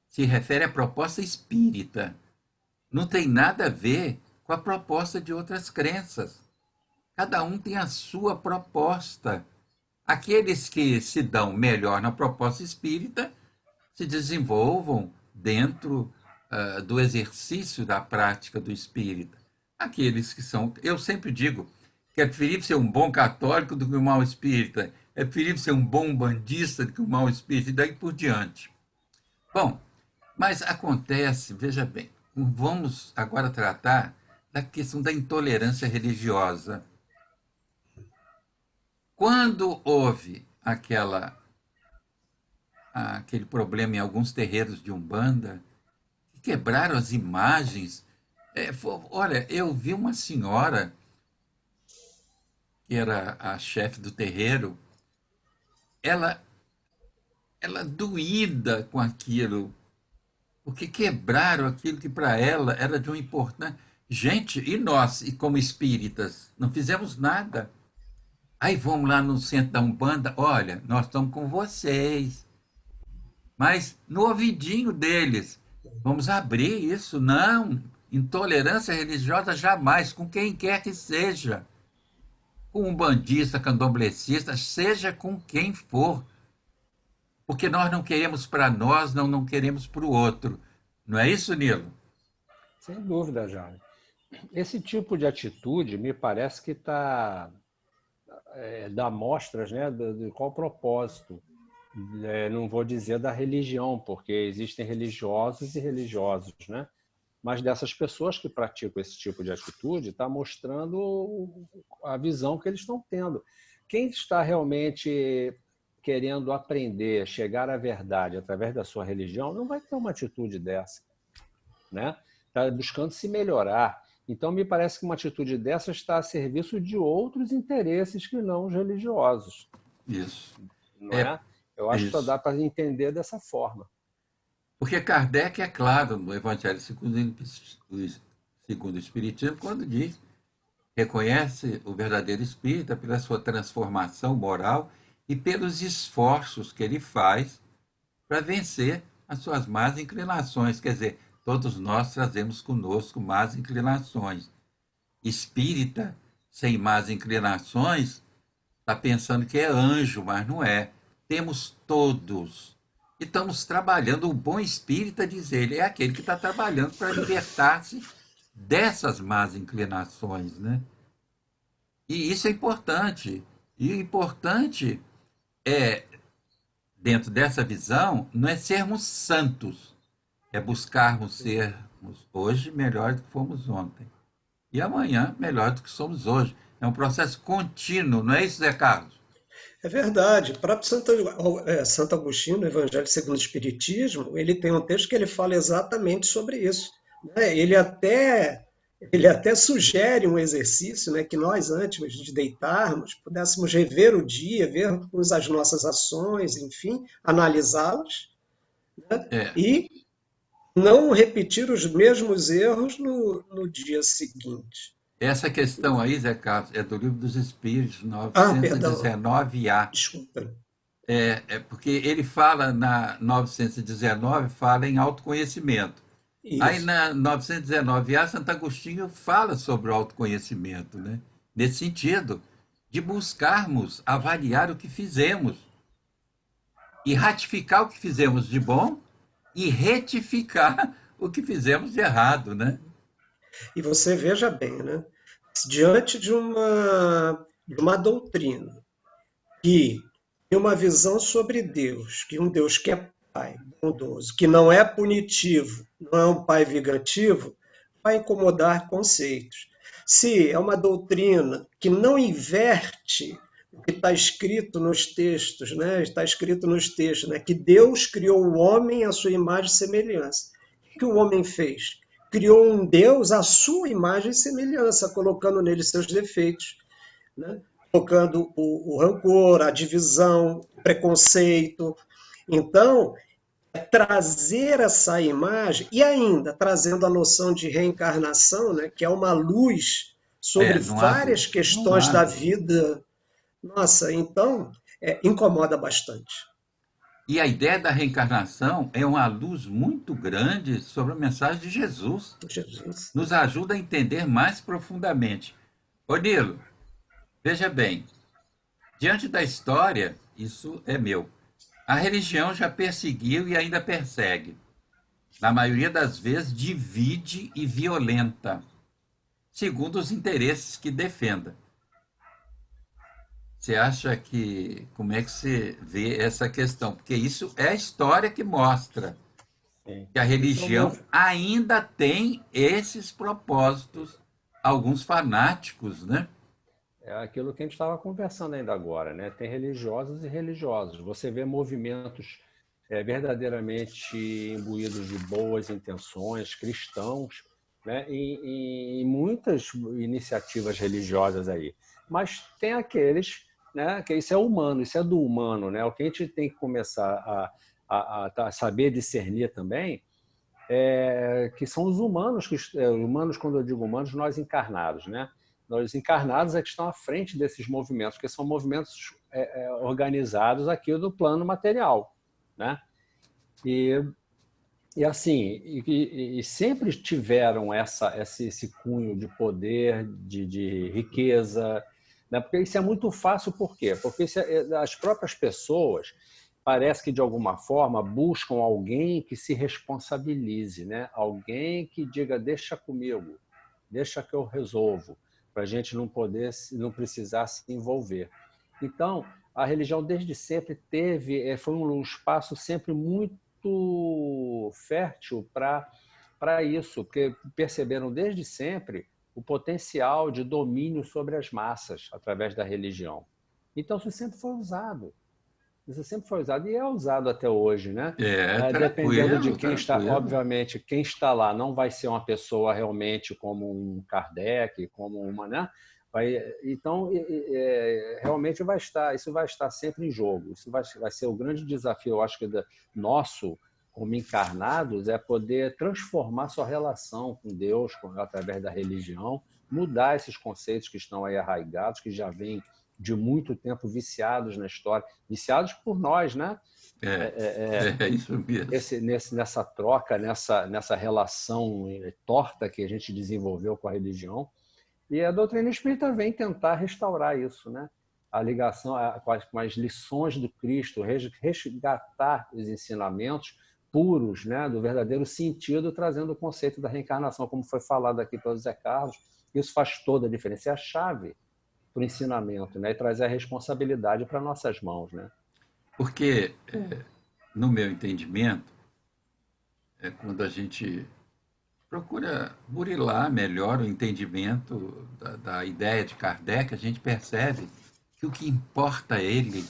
se refere à proposta espírita. Não tem nada a ver com a proposta de outras crenças. Cada um tem a sua proposta. Aqueles que se dão melhor na proposta espírita se desenvolvam dentro do exercício da prática do espírita. Aqueles que são... Eu sempre digo que é preferível ser um bom católico do que um mau espírita. É preferível ser um bom bandista do que um mau espírita, e daí por diante. Bom, mas acontece, veja bem, vamos agora tratar da questão da intolerância religiosa. Quando houve aquele problema em alguns terreiros de Umbanda, que quebraram as imagens. Olha, eu vi uma senhora, que era a chefe do terreiro, ela doída com aquilo, porque quebraram aquilo que para ela era de uma importância. Gente, e nós, e como espíritas, não fizemos nada. Aí vamos lá no centro da Umbanda, olha, nós estamos com vocês. Mas no ouvidinho deles, Vamos abrir isso. Não, intolerância religiosa jamais, com quem quer que seja. Com um bandista, candomblecista, seja com quem for. Porque nós não queremos para nós, não queremos para o outro. Não é isso, Nilo? Sem dúvida, Jaime. Esse tipo de atitude me parece que dá mostras, né, de qual propósito. Não vou dizer da religião, porque existem religiosos e religiosos, né? Mas dessas pessoas que praticam esse tipo de atitude, está mostrando a visão que eles estão tendo. Quem está realmente querendo aprender, chegar à verdade através da sua religião, não vai ter uma atitude dessa, né? Está buscando se melhorar. Então, me parece que uma atitude dessa está a serviço de outros interesses que não os religiosos, Isso. não É é? Eu acho que só isso. dá para entender dessa forma. Porque Kardec é claro no Evangelho segundo o Espiritismo, quando diz, reconhece o verdadeiro espírita pela sua transformação moral e pelos esforços que ele faz para vencer as suas más inclinações. Quer dizer, todos nós trazemos conosco más inclinações. Espírita sem más inclinações está pensando que é anjo, mas não é. Temos todos. E estamos trabalhando. O bom espírita, diz ele, é aquele que está trabalhando para libertar-se dessas más inclinações, né? E isso é importante. E o importante é, dentro dessa visão, não é sermos santos, é buscarmos sermos hoje melhor do que fomos ontem. E amanhã melhor do que somos hoje. É um processo contínuo, não é isso, Zé Carlos? É verdade. O próprio Santo Agostinho, no Evangelho segundo o Espiritismo, ele tem um texto que ele fala exatamente sobre isso, né? Ele até sugere um exercício, né, que nós, antes de deitarmos, pudéssemos rever o dia, vermos as nossas ações, enfim, analisá-las, né, É. e não repetir os mesmos erros no dia seguinte. Essa questão aí, Zé Carlos, é do Livro dos Espíritos, Ah, perdão, 919A. desculpa. É porque ele fala na 919, fala em autoconhecimento. Aí Isso. na 919A, Santo Agostinho fala sobre o autoconhecimento, né? Nesse sentido, de buscarmos avaliar o que fizemos e ratificar o que fizemos de bom e retificar o que fizemos de errado, né? E você veja bem, né? Diante de uma doutrina que tem uma visão sobre Deus, que um Deus que é Pai, bondoso, que não é punitivo, não é um Pai vingativo, vai incomodar conceitos. Se é uma doutrina que não inverte o que está escrito nos textos, né? Está escrito nos textos, né? Que Deus criou o homem à sua imagem e semelhança. O que o homem fez? Criou um Deus à sua imagem e semelhança, colocando nele seus defeitos, né? Colocando o rancor, a divisão, o preconceito. Então, trazer essa imagem e ainda trazendo a noção de reencarnação, né, que é uma luz sobre Não há várias dúvida. Não questões há da dúvida. vida. Nossa, então incomoda bastante. E a ideia da reencarnação é uma luz muito grande sobre a mensagem de Jesus. Jesus. Nos ajuda a entender mais profundamente. Ô Nilo, veja bem, diante da história, isso é meu. A religião já perseguiu e ainda persegue. Na maioria das vezes, divide e violenta, segundo os interesses que defenda. Você acha que. Como é que você vê essa questão? Porque isso é a história que mostra Sim. que a Isso é religião ainda tem esses propósitos, alguns fanáticos, né? aquilo que a gente estava conversando ainda agora, né? Tem religiosos e religiosos. Você vê movimentos verdadeiramente imbuídos de boas intenções, cristãos, né? Em muitas iniciativas religiosas aí. Mas tem aqueles, né? Que isso é humano, isso é do humano, né? O que a gente tem que começar a saber discernir também que são os humanos, humanos, quando eu digo humanos, nós encarnados, né? Nós encarnados é que estão à frente desses movimentos, porque são movimentos organizados aqui do plano material, né? E E assim, e sempre tiveram esse cunho de poder, de riqueza, né? Porque isso é muito fácil, por quê? Porque as próprias pessoas parece que de alguma forma buscam alguém que se responsabilize, né? Alguém que diga deixa comigo, deixa que eu resolvo, para a gente não precisar se envolver. Então, a religião desde sempre foi um espaço sempre muito fértil para isso, porque perceberam desde sempre o potencial de domínio sobre as massas através da religião. Então, isso sempre foi usado. Isso sempre foi usado e é usado até hoje, né? Dependendo de Tranquilo, quem está, tranquilo. obviamente, quem está lá não vai ser uma pessoa realmente como um Kardec, como uma, né? Então, realmente isso vai estar sempre em jogo. Isso vai ser o grande desafio, eu acho que nosso, como encarnados, é poder transformar sua relação com Deus através da religião, mudar esses conceitos que estão aí arraigados, que já vêm de muito tempo viciados na história, viciados por nós, né? É isso mesmo. Nessa troca, nessa relação torta que a gente desenvolveu com a religião. E a doutrina espírita vem tentar restaurar isso, né? A ligação com as lições do Cristo, resgatar os ensinamentos puros, né? Do verdadeiro sentido, trazendo o conceito da reencarnação, como foi falado aqui pelo Zé Carlos. Isso faz toda a diferença, é a chave para o ensinamento, né? E trazer a responsabilidade para nossas mãos, né? Porque, no meu entendimento, quando a gente procura burilar melhor o entendimento da ideia de Kardec, a gente percebe que o que importa a ele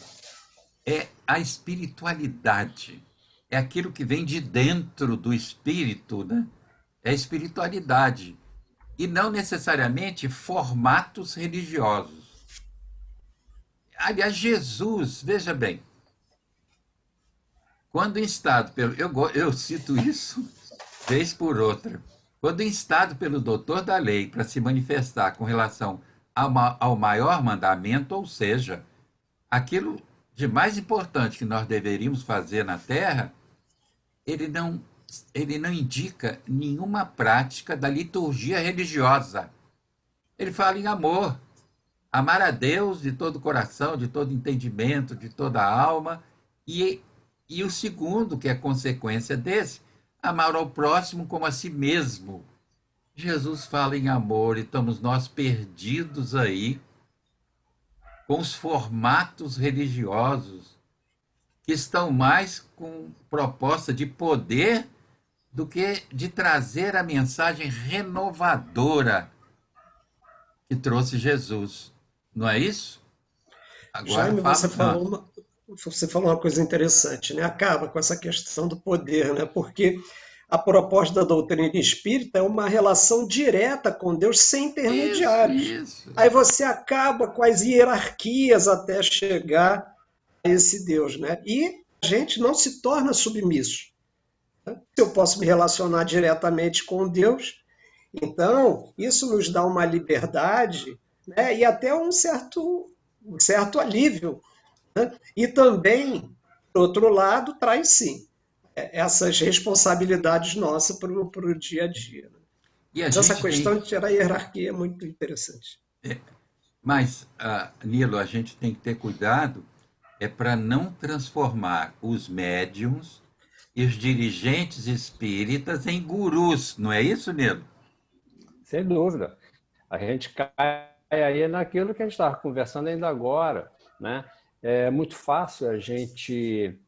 é a espiritualidade. É aquilo que vem de dentro do espírito, né? É a espiritualidade. E não necessariamente formatos religiosos. Aliás, Jesus, veja bem, quando instado pelo. Eu cito isso vez por outra. Quando instado pelo doutor da lei para se manifestar com relação ao maior mandamento, ou seja, aquilo de mais importante que nós deveríamos fazer na Terra, ele não, ele não indica nenhuma prática da liturgia religiosa. Ele fala em amor, amar a Deus de todo o coração, de todo entendimento, de toda a alma, e, e o segundo, que é consequência desse, amar ao próximo como a si mesmo. Jesus fala em amor e estamos nós perdidos aí com os formatos religiosos que estão mais com proposta de poder do que de trazer a mensagem renovadora que trouxe Jesus. Não é isso? Agora Jaime, fala. você falou uma coisa interessante, né? Acaba com essa questão do poder, né? Porque a proposta da doutrina espírita é uma relação direta com Deus sem Isso, intermediários. isso. Aí você acaba com as hierarquias até chegar a esse Deus, né? E a gente não se torna submisso. Né? Se eu posso me relacionar diretamente com Deus, então isso nos dá uma liberdade, né? E até um certo alívio, né? E também, por outro lado, traz sim essas responsabilidades nossas para o dia a dia. Né? E a Mas essa gente questão tem. de tirar a hierarquia é muito interessante. Mas, Nilo, a gente tem que ter cuidado para não transformar os médiums e os dirigentes espíritas em gurus, não é isso, Nilo? Sem dúvida. A gente cai aí naquilo que a gente estava conversando ainda agora, né? É muito fácil a gente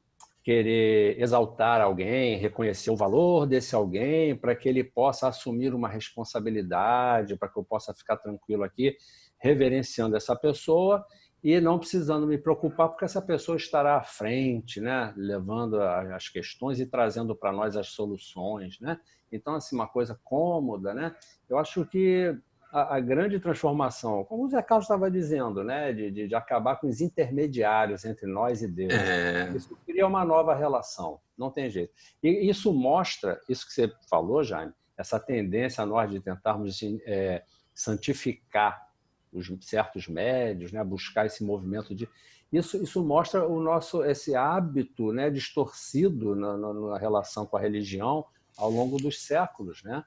querer exaltar alguém, reconhecer o valor desse alguém, para que ele possa assumir uma responsabilidade, para que eu possa ficar tranquilo aqui, reverenciando essa pessoa e não precisando me preocupar, porque essa pessoa estará à frente, né? Levando as questões e trazendo para nós as soluções, né? Então, assim, uma coisa cômoda, né? Eu acho que a grande transformação, como o Zé Carlos estava dizendo, né, de acabar com os intermediários entre nós e Deus. É, Isso cria uma nova relação, não tem jeito. E isso mostra, isso que você falou, Jaime, essa tendência a nós de tentarmos santificar os certos médios, né, buscar esse movimento de... Isso mostra esse hábito, né, distorcido na relação com a religião ao longo dos séculos, né?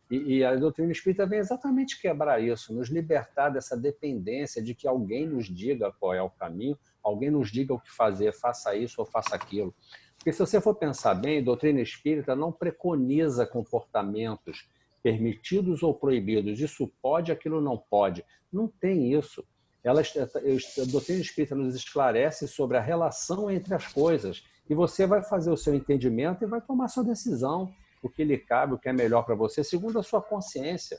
E a doutrina espírita vem exatamente quebrar isso, nos libertar dessa dependência de que alguém nos diga qual é o caminho, alguém nos diga o que fazer, faça isso ou faça aquilo. Porque se você for pensar bem, a doutrina espírita não preconiza comportamentos permitidos ou proibidos. Isso pode, aquilo não pode. Não tem isso. A doutrina espírita nos esclarece sobre a relação entre as coisas. E você vai fazer o seu entendimento e vai tomar sua decisão, o que lhe cabe, o que é melhor para você, segundo a sua consciência.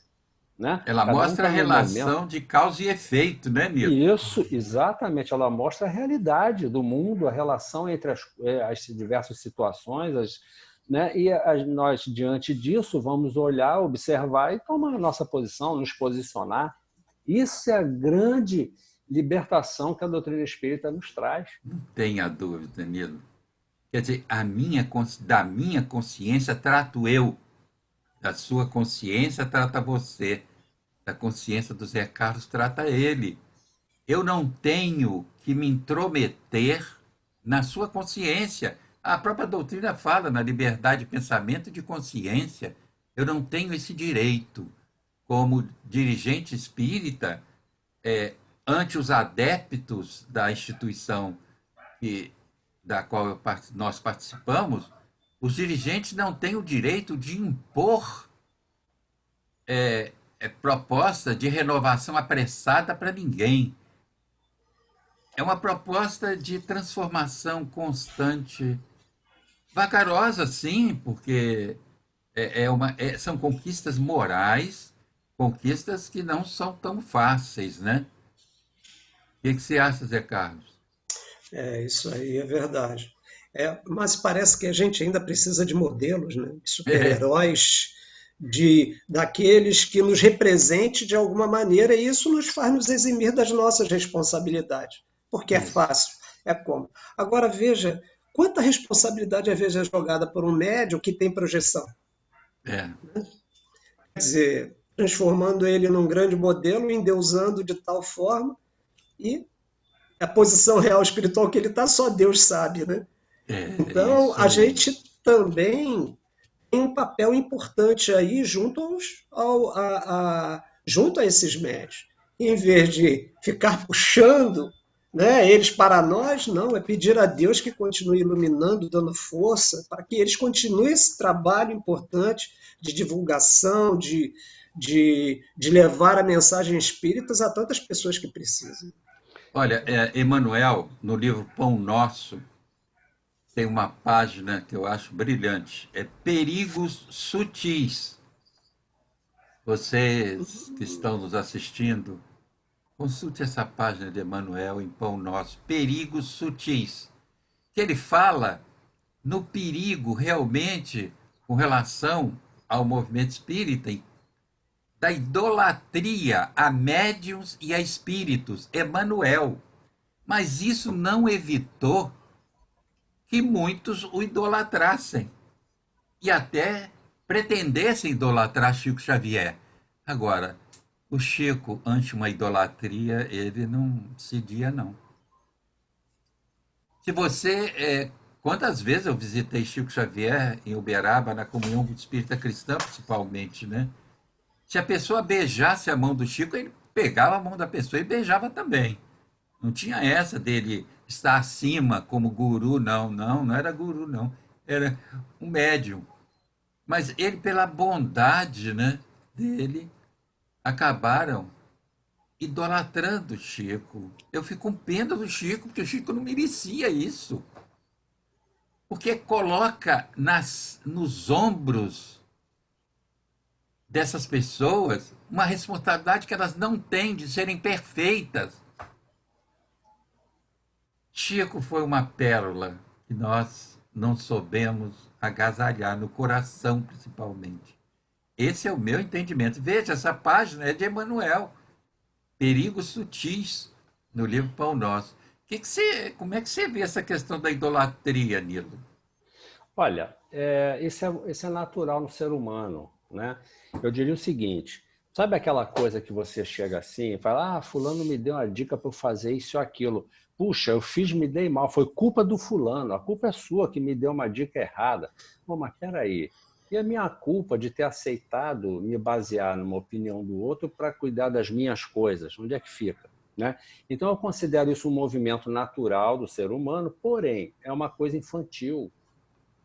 Né? Ela mostra a relação de causa e efeito, né, Nilo? Isso, exatamente. Ela mostra a realidade do mundo, a relação entre as diversas situações, né? E nós, diante disso, vamos olhar, observar e tomar a nossa posição, nos posicionar. Isso é a grande libertação que a doutrina espírita nos traz. Não tenha dúvida, Nilo. Quer dizer, da minha consciência trato eu, da sua consciência trata você, da consciência do Zé Carlos trata ele. Eu não tenho que me intrometer na sua consciência. A própria doutrina fala na liberdade de pensamento e de consciência. Eu não tenho esse direito. Como dirigente espírita, ante os adeptos da instituição da qual nós participamos, os dirigentes não têm o direito de impor proposta de renovação apressada para ninguém. É uma proposta de transformação constante, vagarosa, sim, porque são conquistas morais, conquistas que não são tão fáceis, né? O que você acha, Zé Carlos? Isso aí é verdade. Mas parece que a gente ainda precisa de modelos, né? De super-heróis, daqueles que nos representem de alguma maneira, e isso nos faz nos eximir das nossas responsabilidades, porque é fácil, é cômodo. Agora, veja, quanta responsabilidade às vezes é jogada por um médium que tem projeção. Quer dizer, transformando ele num grande modelo, endeusando de tal forma, e a posição real espiritual que ele está, só Deus sabe, né? Então, a gente também tem um papel importante aí junto junto a esses médios. Em vez de ficar puxando, né, eles para nós, não, é pedir a Deus que continue iluminando, dando força, para que eles continuem esse trabalho importante de divulgação, de levar a mensagem espírita a tantas pessoas que precisam. Olha, Emmanuel, no livro Pão Nosso, tem uma página que eu acho brilhante. É Perigos Sutis. Vocês que estão nos assistindo, consulte essa página de Emmanuel em Pão Nosso, Perigos Sutis. Que ele fala no perigo realmente com relação ao movimento espírita, da idolatria a médiuns e a espíritos, Emmanuel. Mas isso não evitou que muitos o idolatrassem e até pretendessem idolatrar Chico Xavier. Agora, o Chico, ante uma idolatria, ele não cedia, não. Se você... quantas vezes eu visitei Chico Xavier em Uberaba, na Comunhão Espírita Cristã, principalmente, né? Se a pessoa beijasse a mão do Chico, ele pegava a mão da pessoa e beijava também. Não tinha essa dele estar acima como guru, não era guru, não. Era um médium. Mas ele, pela bondade, né, dele, acabaram idolatrando o Chico. Eu fico com pena do Chico, porque o Chico não merecia isso. Porque coloca nos ombros dessas pessoas uma responsabilidade que elas não têm de serem perfeitas. Chico foi uma pérola que nós não soubemos agasalhar no coração, principalmente. Esse é o meu entendimento. Veja, essa página é de Emmanuel, Perigos Sutis, no livro Pão Nosso. Como é que você vê essa questão da idolatria, Nilo? Olha, isso é natural no ser humano, né? Eu diria o seguinte: Sabe aquela coisa que você chega assim e fala, fulano me deu uma dica para eu fazer isso ou aquilo. Puxa, eu fiz, me dei mal, foi culpa do fulano, a culpa é sua que me deu uma dica errada. Pô, mas peraí, e a minha culpa de ter aceitado me basear numa opinião do outro para cuidar das minhas coisas? Onde é que fica? Né? Então eu considero isso um movimento natural do ser humano, porém, é uma coisa infantil.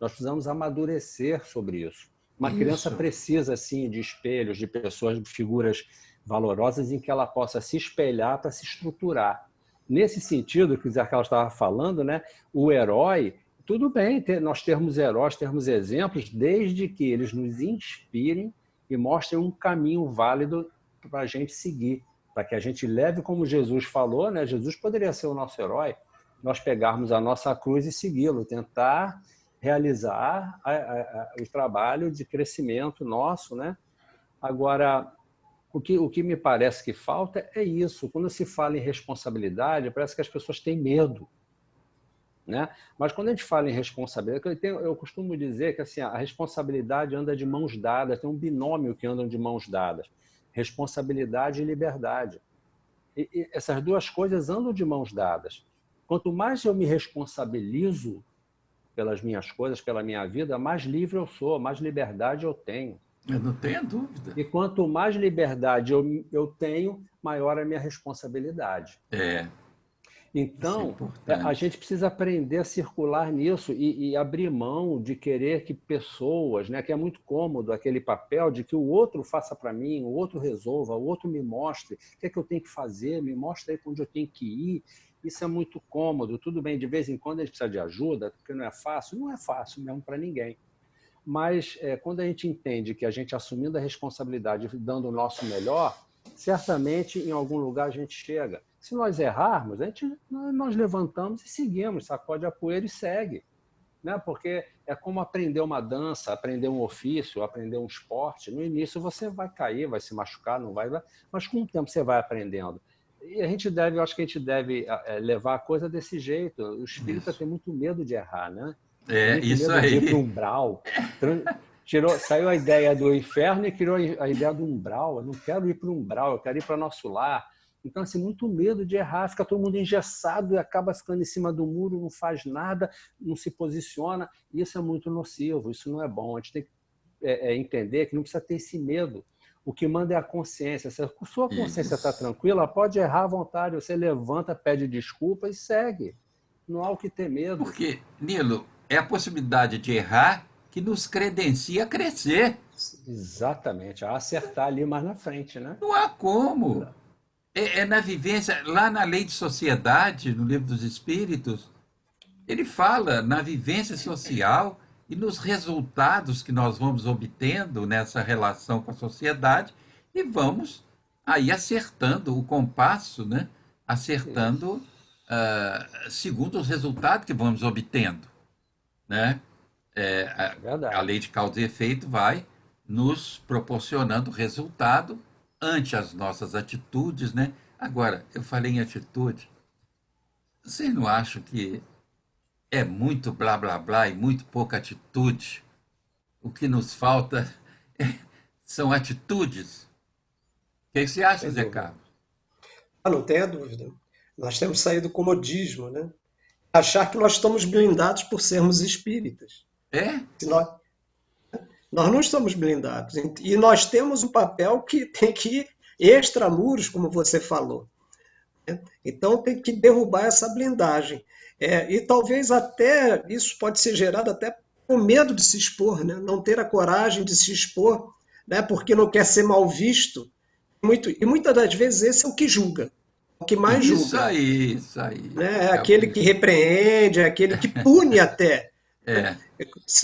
Nós precisamos amadurecer sobre isso. Uma criança Isso. precisa, sim, de espelhos, de pessoas, de figuras valorosas em que ela possa se espelhar para se estruturar. Nesse sentido, que o Zé Carlos estava falando, né, o herói, tudo bem nós termos heróis, termos exemplos, desde que eles nos inspirem e mostrem um caminho válido para a gente seguir, para que a gente leve, como Jesus falou, né, Jesus poderia ser o nosso herói, nós pegarmos a nossa cruz e segui-lo, tentar realizar o trabalho de crescimento nosso, né? Agora, o que me parece que falta é isso. Quando se fala em responsabilidade, parece que as pessoas têm medo, né? Mas quando a gente fala em responsabilidade, eu costumo dizer que assim, a responsabilidade anda de mãos dadas, tem um binômio que andam de mãos dadas, responsabilidade e liberdade. E essas duas coisas andam de mãos dadas. Quanto mais eu me responsabilizo pelas minhas coisas, pela minha vida, mais livre eu sou, mais liberdade eu tenho. Eu não tenho dúvida. E quanto mais liberdade eu tenho, maior é a minha responsabilidade. Isso é Então, a importante. gente precisa aprender a circular nisso e abrir mão de querer que pessoas, né, que é muito cômodo aquele papel de que o outro faça para mim, o outro resolva, o outro me mostre o que é que eu tenho que fazer, me mostre aí para onde eu tenho que ir. Isso é muito cômodo. Tudo bem, de vez em quando a gente precisa de ajuda, porque não é fácil mesmo para ninguém. Mas quando a gente entende que a gente assumindo a responsabilidade, dando o nosso melhor, certamente em algum lugar a gente chega. Se nós errarmos, nós levantamos e seguimos, sacode a poeira e segue. Né? Porque é como aprender uma dança, aprender um ofício, aprender um esporte. No início você vai cair, vai se machucar, não vai, mas com o tempo você vai aprendendo. E eu acho que a gente deve levar a coisa desse jeito. O espírita Isso. tem muito medo de errar, né? Tem É, muito isso medo de ir para o aí. umbral. Saiu a ideia do inferno e criou a ideia do umbral. Eu não quero ir para o umbral, eu quero ir para nosso lar. Então, assim, muito medo de errar, fica todo mundo engessado e acaba ficando em cima do muro, não faz nada, não se posiciona. Isso é muito nocivo, isso não é bom. A gente tem que entender que não precisa ter esse medo. O que manda é a consciência. Se a sua consciência está Isso. tranquila, pode errar à vontade. Você levanta, pede desculpa e segue. Não há o que ter medo. Porque, Nilo, é a possibilidade de errar que nos credencia a crescer. Exatamente, a acertar ali mais na frente, né? Não há como. É na vivência, lá na Lei de Sociedade, no Livro dos Espíritos, ele fala na vivência social e nos resultados que nós vamos obtendo nessa relação com a sociedade e vamos aí acertando o compasso, né? Isso, Acertando segundo os resultados que vamos obtendo, né? é A lei verdade. de causa e efeito vai nos proporcionando resultado ante as nossas atitudes, né? Agora, eu falei em atitude, vocês não acham que é muito blá blá blá e muito pouca atitude? O que nos falta são atitudes. O que você acha, Sem Zé dúvida. Carlos? Não tenha dúvida. Nós temos saído do comodismo, né? Achar que nós estamos blindados por sermos espíritas. É? Se nós não estamos blindados. E nós temos um papel que tem que ir extramuros, como você falou. Então tem que derrubar essa blindagem. E talvez até isso pode ser gerado até com medo de se expor, né? Não ter a coragem de se expor, né? Porque não quer ser mal visto. E muitas das vezes esse é o que julga, o que mais Isso julga. aí, isso aí. Né? É É o que aquele que repreende, é aquele que pune até. Né? é.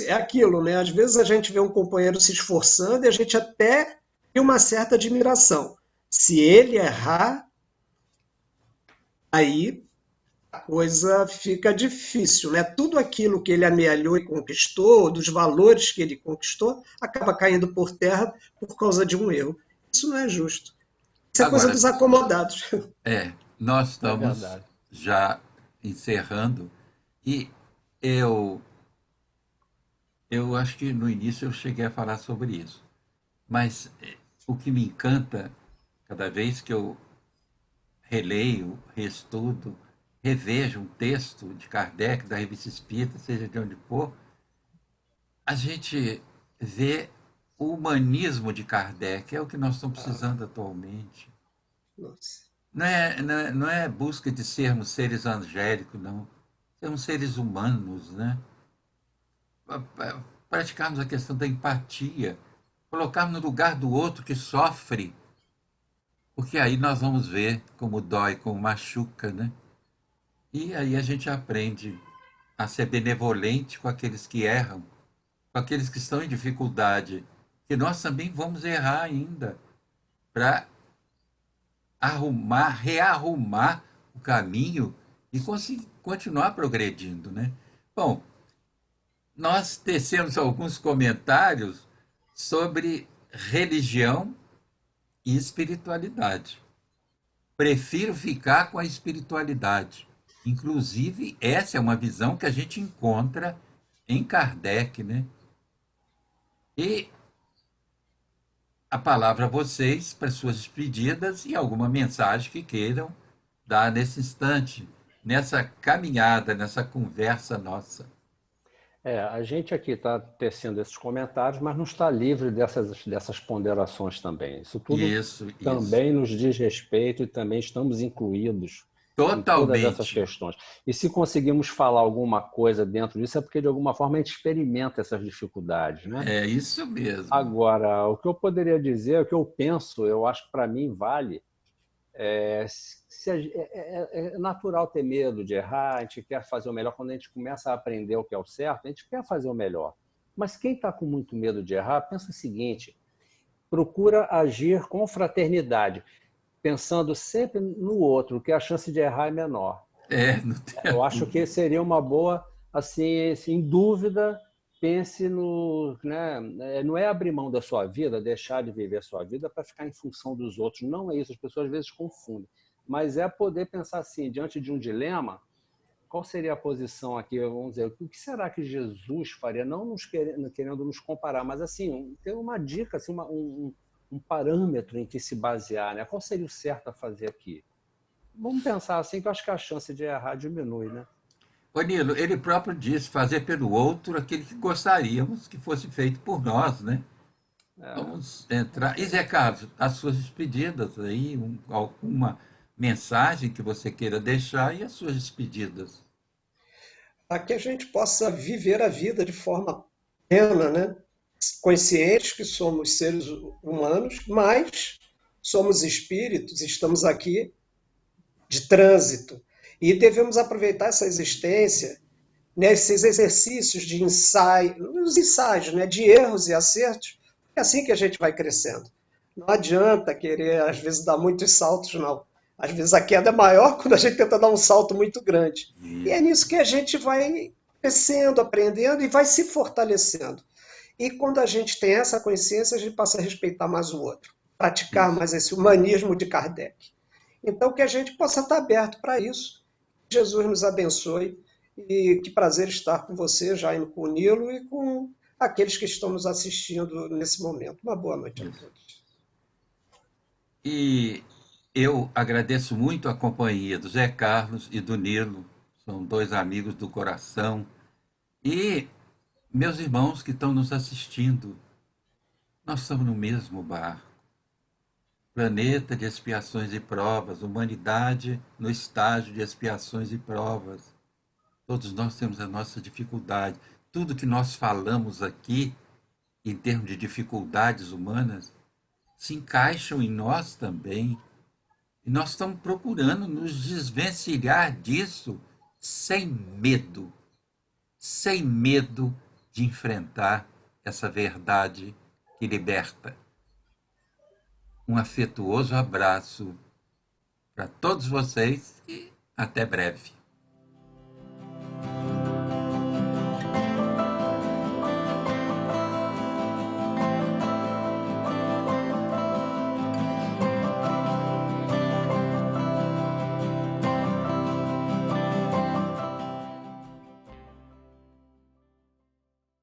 É aquilo, né? Às vezes a gente vê um companheiro se esforçando e a gente até tem uma certa admiração. Se ele errar, aí a coisa fica difícil, né? Tudo aquilo que ele amealhou e conquistou, dos valores que ele conquistou, acaba caindo por terra por causa de um erro. Isso não é justo. Isso é coisa Agora, dos acomodados. nós É estamos verdade. já encerrando e eu, eu acho que no início eu cheguei a falar sobre isso. Mas o que me encanta cada vez que eu releio, reestudo, revejo um texto de Kardec, da Revista Espírita, seja de onde for, a gente vê o humanismo de Kardec, é o que nós estamos Ah, precisando atualmente. nossa. Não é busca de sermos seres angélicos, não. Sermos seres humanos, né? Praticarmos a questão da empatia, colocarmos no lugar do outro que sofre, porque aí nós vamos ver como dói, como machuca, né? E aí a gente aprende a ser benevolente com aqueles que erram, com aqueles que estão em dificuldade, que nós também vamos errar ainda, para arrumar, rearrumar o caminho e conseguir continuar progredindo, né? Bom, nós tecemos alguns comentários sobre religião e espiritualidade. Prefiro ficar com a espiritualidade. Inclusive, essa é uma visão que a gente encontra em Kardec, né? E a palavra a vocês para suas despedidas e alguma mensagem que queiram dar nesse instante, nessa caminhada, nessa conversa nossa. A gente aqui está tecendo esses comentários, mas não está livre dessas ponderações também. Isso tudo Isso. também nos diz respeito e também estamos incluídos em todas essas Totalmente. questões. E se conseguimos falar alguma coisa dentro disso, é porque de alguma forma a gente experimenta essas dificuldades, né? É isso mesmo. Agora, o que eu poderia dizer, o que eu penso, eu acho que para mim vale, é natural ter medo de errar, a gente quer fazer o melhor. Quando a gente começa a aprender o que é o certo, a gente quer fazer o melhor. Mas quem está com muito medo de errar, pensa o seguinte: procura agir com fraternidade, pensando sempre no outro, que a chance de errar é menor. Não tenha Eu acho que dúvida. seria uma boa, assim, sem dúvida, pense no, né, não é abrir mão da sua vida, deixar de viver a sua vida para ficar em função dos outros. Não é isso, as pessoas às vezes confundem. Mas é poder pensar assim, diante de um dilema, qual seria a posição aqui? Vamos dizer, o que será que Jesus faria? Não querendo nos comparar, mas assim, ter uma dica, assim, um parâmetro em que se basear, né? Qual seria o certo a fazer aqui? Vamos pensar assim, que eu acho que a chance de errar diminui, né? Ô Nilo, ele próprio disse fazer pelo outro aquilo que gostaríamos que fosse feito por nós, né? Vamos entrar. E Zé Carlos, as suas despedidas aí, alguma mensagem que você queira deixar e as suas despedidas. Para que a gente possa viver a vida de forma plena, né? Conscientes que somos seres humanos, mas somos espíritos, estamos aqui de trânsito e devemos aproveitar essa existência nesses exercícios de ensaio, os ensaios, né, de erros e acertos, é assim que a gente vai crescendo. Não adianta querer, às vezes, dar muitos saltos, não. Às vezes a queda é maior quando a gente tenta dar um salto muito grande. E é Isso. nisso que a gente vai crescendo, aprendendo e vai se fortalecendo. E quando a gente tem essa consciência, a gente passa a respeitar mais o outro, praticar Isso. mais esse humanismo de Kardec. Então, que a gente possa estar aberto para isso. Jesus nos abençoe e que prazer estar com você, Jaime, com o Nilo e com aqueles que estão nos assistindo nesse momento. Uma boa noite a Isso. todos. E eu agradeço muito a companhia do Zé Carlos e do Nilo, são dois amigos do coração. E meus irmãos que estão nos assistindo, nós estamos no mesmo barco. Planeta de expiações e provas, humanidade no estágio de expiações e provas. Todos nós temos a nossa dificuldade. Tudo que nós falamos aqui, em termos de dificuldades humanas, se encaixam em nós também. E nós estamos procurando nos desvencilhar disso sem medo de enfrentar essa verdade que liberta. Um afetuoso abraço para todos vocês e até breve.